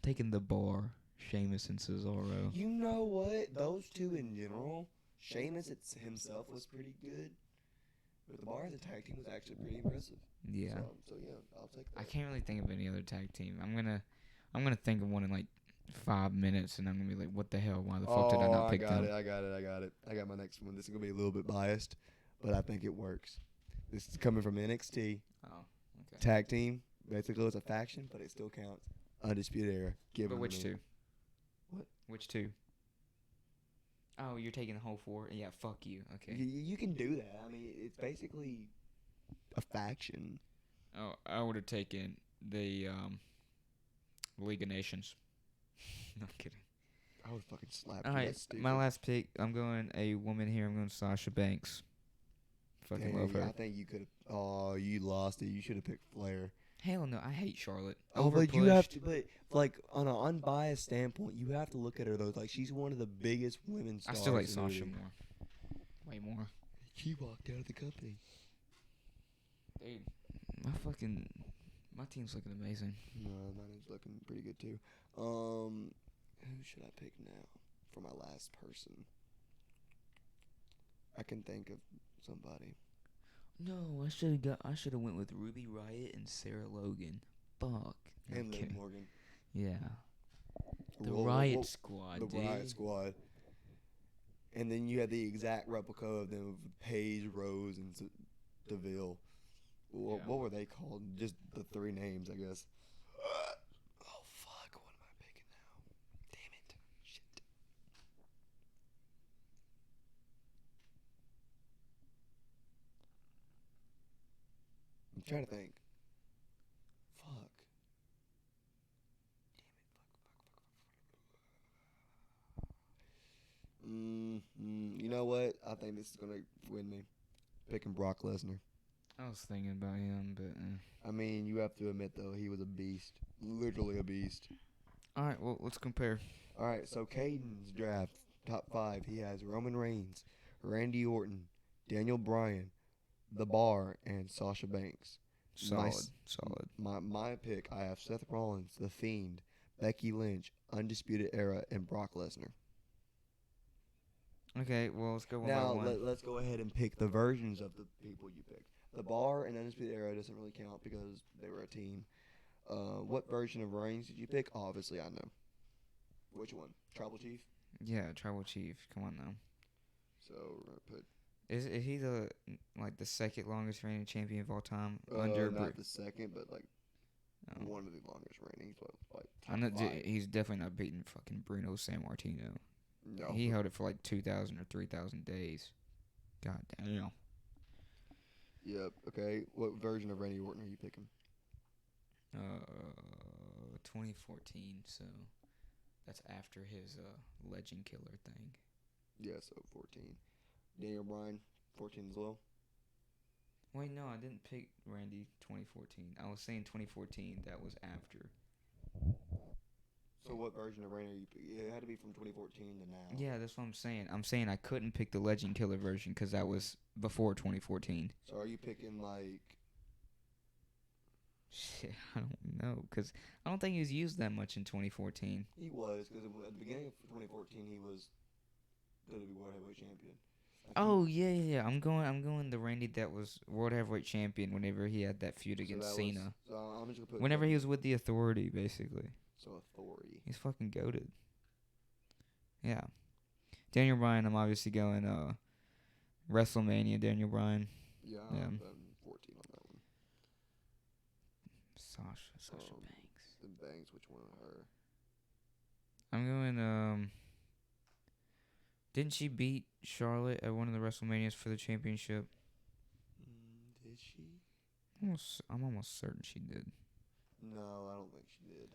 Taking the Bar, Sheamus and Cesaro. You know what? Those two in general, Sheamus himself was pretty good, but the Bar as a tag team was actually pretty impressive. Yeah. So yeah, I'll take that. I can't really think of any other tag team. I'm gonna think of one in like 5 minutes, and I'm gonna be like, what the hell? Why the fuck did I not pick them? I got it. I got my next one. This is gonna be a little bit biased, but I think it works. This is coming from NXT. Oh, okay. Tag team. Basically, it's a faction, but it still counts. Undisputed Era. But which two? What? Which two? Oh, you're taking the whole 4? Yeah, fuck you. Okay. You can do that. I mean, it's basically a faction. Oh, I would have taken the League of Nations. No, I'm kidding. I would fucking slap. All right, my last pick. I'm going a woman here. I'm going Sasha Banks. Fucking love her. I think you could have. Oh, you lost it. You should have picked Flair. Hell no, I hate Charlotte. Oh, but you have to. But like on an unbiased standpoint, you have to look at her though. Like she's one of the biggest women stars. I still like Sasha more. Way more. She walked out of the company. Dude, my team's looking amazing. No, mine is looking pretty good too. Who should I pick now for my last person? I can think of somebody. No, I should have went with Ruby Riott and Sarah Logan. Fuck. And Liv Morgan. Yeah. The Riot Squad, dude. The Riot Squad. And then you had the exact replica of them with Paige, Rose, and DeVille. What were they called? Just the 3 names, I guess. Oh, fuck. What am I picking now? Damn it. Shit. I'm trying to think. Fuck. Damn it. Fuck. You know what? think this is gonna win me. Picking Brock Lesnar. I was thinking about him, but. I mean, you have to admit though, he was a beast, literally a beast. All right, well, let's compare. All right, so Caden's draft top 5. He has Roman Reigns, Randy Orton, Daniel Bryan, The Bar, and Sasha Banks. Solid. My pick, I have Seth Rollins, The Fiend, Becky Lynch, Undisputed Era, and Brock Lesnar. Okay, well, let's go one Now, by one. let's go ahead and pick the versions of the people you picked. The Bar and Undisputed Era doesn't really count because they were a team. What version of Reigns did you pick? Obviously, I know. Which one? Tribal Chief? Yeah, Tribal Chief. Come on now. So, we're going to put... Is he the second longest reigning champion of all time? not the second, but one of the longest reigning. I know he's definitely not beating fucking Bruno Sammartino. No. He held it for 2,000 or 3,000 days. God damn. Yep. Okay. What version of Randy Orton are you picking? 2014. So that's after his Legend Killer thing. Yeah. So 14. Daniel Bryan, 14 as well. Wait, no, I didn't pick Randy 2014. I was saying 2014. That was after. So what version of Randy are you picking? It had to be from 2014 to now. Yeah, that's what I'm saying. I'm saying I couldn't pick the Legend Killer version because that was before 2014. So are you picking Shit, I don't know because I don't think he was used that much in 2014. He was, because at the beginning of 2014 he was WWE World Heavyweight Champion. Oh yeah. I'm going the Randy that was World Heavyweight Champion whenever he had that feud against Cena. So I'm just gonna put whenever he was with the Authority, basically. So Authority. He's fucking goated. Yeah. Daniel Bryan, I'm obviously going WrestleMania. Daniel Bryan. Yeah. 14 on that one. Sasha Banks. The Banks, which one of her? I'm going didn't she beat Charlotte at one of the WrestleManias for the championship? Did she? I'm almost certain she did. No, I don't think she did.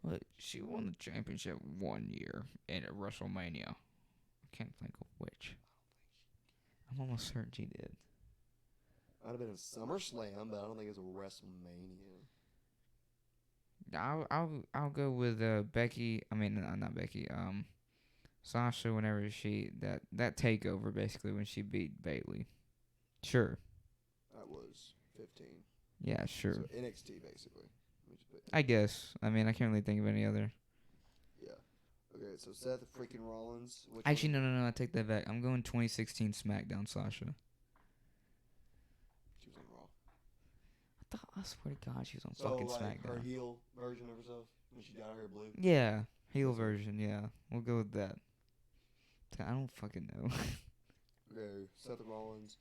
But she won the championship 1 year at WrestleMania. I can't think of which. I'm almost certain she did. Might have been a SummerSlam, but I don't think it's a WrestleMania. I'll go with Becky. I mean, not Becky. Sasha. Whenever she that takeover basically when she beat Bayley. Sure. That was 15. Yeah, sure. So NXT basically. I guess. I mean, I can't really think of any other. Yeah. Okay, so Seth freaking Rollins. Actually, no. I take that back. I'm going 2016 SmackDown Sasha. She was on Raw. I swear to God, she was on fucking SmackDown. Her heel version of herself when she dyed her hair blue. Yeah, heel version. Yeah, we'll go with that. I don't fucking know. Okay, Seth Rollins.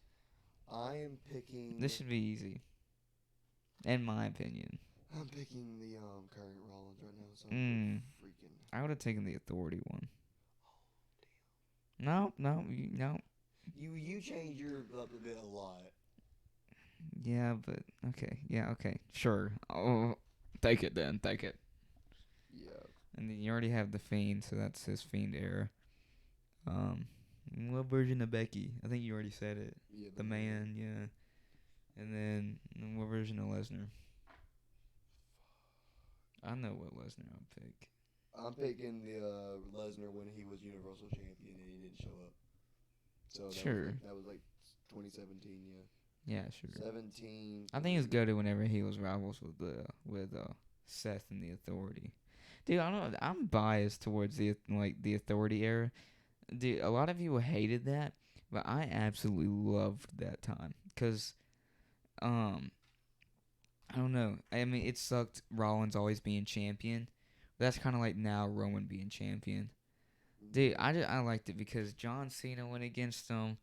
I am picking. This should be easy. In my opinion. I'm picking the current Rollins right now. So freaking. I would have taken the Authority one. Oh, no. You change your up a bit a lot. Yeah, but okay. Yeah, okay. Sure. Oh, take it then. Take it. Yeah. And then you already have the Fiend, so that's his Fiend era. What version of Becky? I think you already said it. Yeah. The man, yeah. And then what version of Lesnar? I know what Lesnar I'll pick. I'm picking the Lesnar when he was Universal Champion and he didn't show up. So that was like 2017, yeah. Yeah, sure. 17. I think it was good whenever he was rivals with Seth and the Authority. Dude, I don't know. I'm biased towards the Authority era. Dude, a lot of people hated that, but I absolutely loved that time because, I don't know. I mean, it sucked Rollins always being champion. But that's kind of like now Roman being champion. Dude, I liked it because John Cena went against him,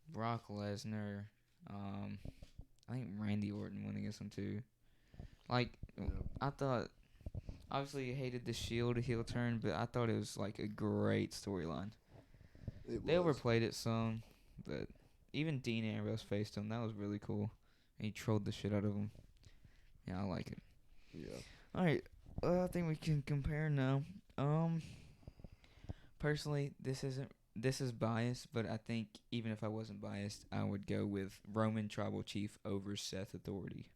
Brock Lesnar, I think Randy Orton went against him too. I thought, obviously you hated the Shield heel turn, but I thought it was like a great storyline. They overplayed it some, but even Dean Ambrose faced him. That was really cool. And he trolled the shit out of him. Yeah, I like it. Yeah. Alright, I think we can compare now. Personally, this isn't this is biased, but I think even if I wasn't biased, I would go with Roman Tribal Chief over Seth Authority.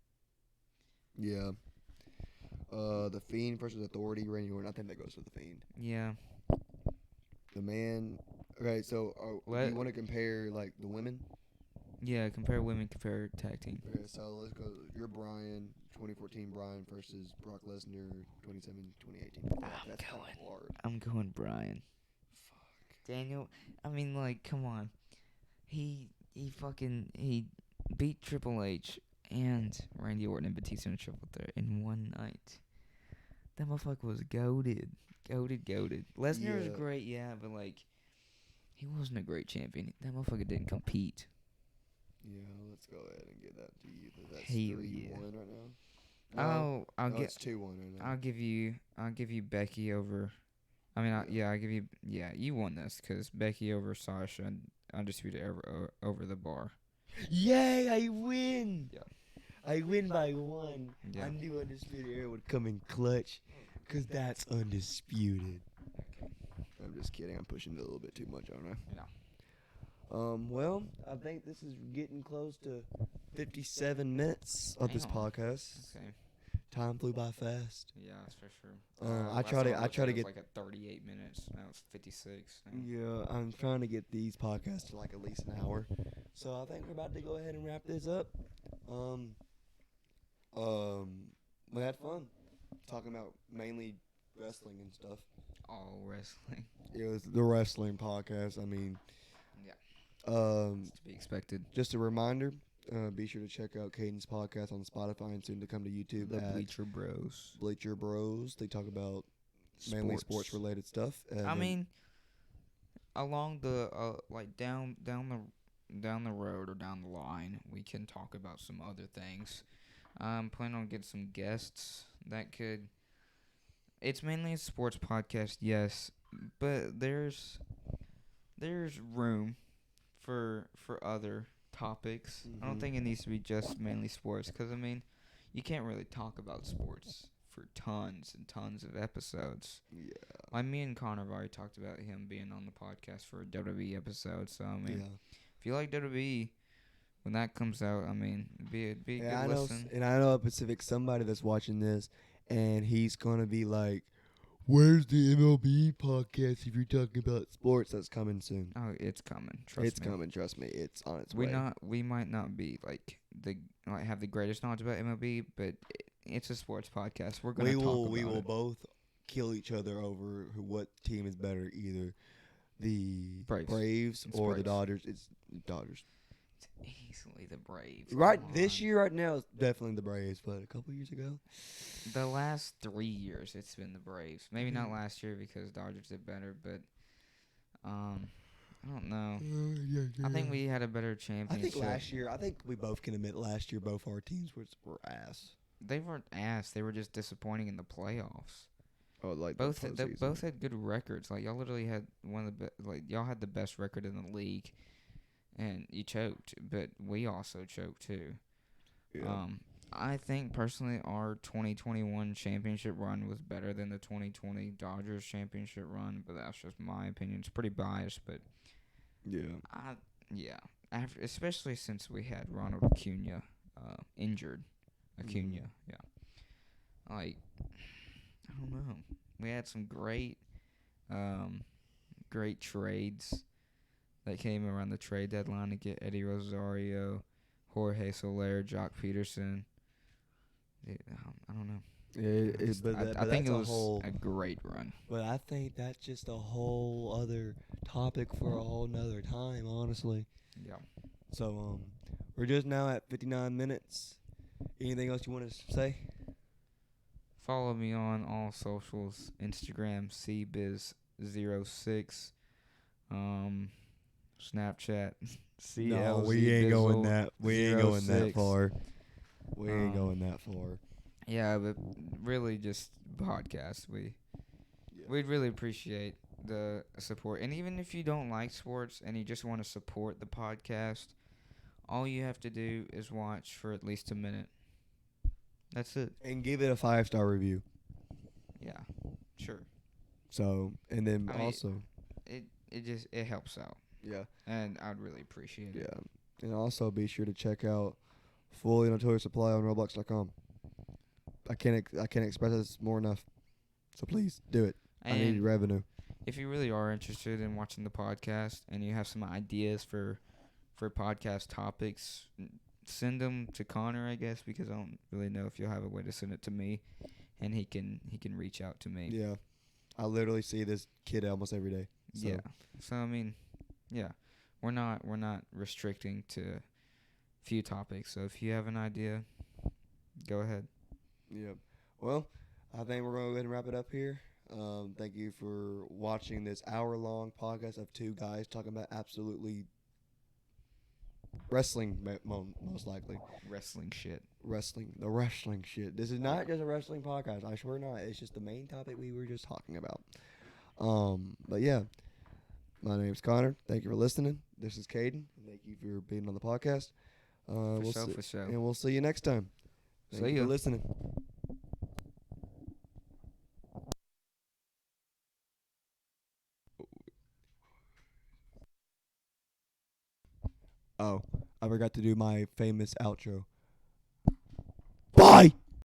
Yeah. The Fiend versus Authority, Randy Orton. I think that goes for the Fiend. Yeah. The man. Okay, so do you want to compare like the women? Yeah, compare women, compare tag team. Okay, so let's go. You're Bryan, 2014 Bryan versus Brock Lesnar, 2018. That's hard. I'm going Bryan. Fuck. Daniel, I mean, like, come on. He beat Triple H and Randy Orton and Batista in a triple threat in one night. That motherfucker was goated. Goated. Lesnar was great, yeah, but, like, he wasn't a great champion. That motherfucker didn't compete. Yeah, let's go ahead and get that to you. That's Hell 3-1 right now. It's 2-1 right now. I'll give you Becky over. I mean, I give you. Yeah, you won this because Becky over Sasha and Undisputed over the Bar. Yay! I win. Yeah. I win by 1. Yeah. I knew Undisputed Era would come in clutch, cause that's undisputed. Okay. I'm just kidding. I'm pushing it a little bit too much, aren't I? Yeah. Well, I think this is getting close to 57 minutes of this podcast. Okay. Time flew by fast. Yeah, that's for sure. I try to get like at 38 minutes. Now it's 56. Yeah, I'm trying to get these podcasts to like at least an hour. So I think we're about to go ahead and wrap this up. We had fun talking about mainly wrestling and stuff. All wrestling. It was the wrestling podcast. I mean, yeah. It's to be expected. Just a reminder. Be sure to check out Caden's podcast on Spotify and soon to come to YouTube. The Bleacher Bros. Bleacher Bros. They talk about mainly sports-related stuff. I mean, along the like down the road or down the line, we can talk about some other things. I'm planning on getting some guests that could. It's mainly a sports podcast, yes, but there's room for other topics. Mm-hmm. I don't think it needs to be just mainly sports, because I mean, you can't really talk about sports for tons and tons of episodes. Yeah. Like me and Connor have already talked about him being on the podcast for a WWE episode. So I mean, if you like WWE, when that comes out, I mean, be a good listen. And I know a Pacific somebody that's watching this, and he's gonna be like, "Where's the MLB podcast? If you're talking about sports, that's coming soon." Oh, it's coming. It's coming. Trust me. It's on its way. We might not be have the greatest knowledge about MLB, but it's a sports podcast. We're gonna talk about it. We will both kill each other over what team is better, either the Braves or the Dodgers. It's Dodgers. It's easily the Braves. Right this year, right now, it's definitely the Braves. But a couple years ago, the last 3 years, it's been the Braves. Maybe not last year because Dodgers did better, but I don't know. I think we had a better championship. I think we both can admit last year both our teams were ass. They weren't ass. They were just disappointing in the playoffs. Oh, like both had good records. Like y'all literally had one of the y'all had the best record in the league, and you choked. But we also choked too. Yeah. I think personally our 2021 championship run was better than the 2020 Dodgers championship run, but that's just my opinion. It's pretty biased, but yeah. Especially since we had Ronald Acuna injured. Acuna, yeah. Like, I don't know. We had some great trades that came around the trade deadline to get Eddie Rosario, Jorge Soler, Jock Peterson. I don't know. I think it was a great run. But I think that's just a whole other topic for a whole nother time, honestly. Yeah. So, we're just now at 59 minutes. Anything else you want to say? Follow me on all socials. Instagram, cbiz06. Snapchat, CLZ. No, we ain't going that. We ain't going that far. We ain't going that far. Yeah, but really just podcast. We'd really appreciate the support. And even if you don't like sports and you just want to support the podcast, all you have to do is watch for at least a minute. That's it. And give it a 5-star review. Yeah, sure. So, and then also... it helps out, Yeah. and I'd really appreciate it. Yeah. And also be sure to check out Fully Notorious Supply on Roblox.com. I can't express this more enough. So please do it. I need And revenue. if you really are interested in watching the podcast and you have some ideas for podcast topics, send them to Connor, I guess, because I don't really know if you'll have a way to send it to me, and he can reach out to me. Yeah. I literally see this kid almost every day. So. Yeah. So I mean, yeah, we're not restricting to few topics. So if you have an idea, go ahead. Yeah. Well, I think we're going to go ahead and wrap it up here. Thank you for watching this hour-long podcast of two guys talking about absolutely wrestling, most likely. Wrestling shit. The wrestling shit. This is not just a wrestling podcast. I swear not. It's just the main topic we were just talking about. But yeah, my name's Connor. Thank you for listening. This is Caden. Thank you for being on the podcast. For sure. And we'll see you next time. Thank you for listening. Oh, I forgot to do my famous outro. Bye!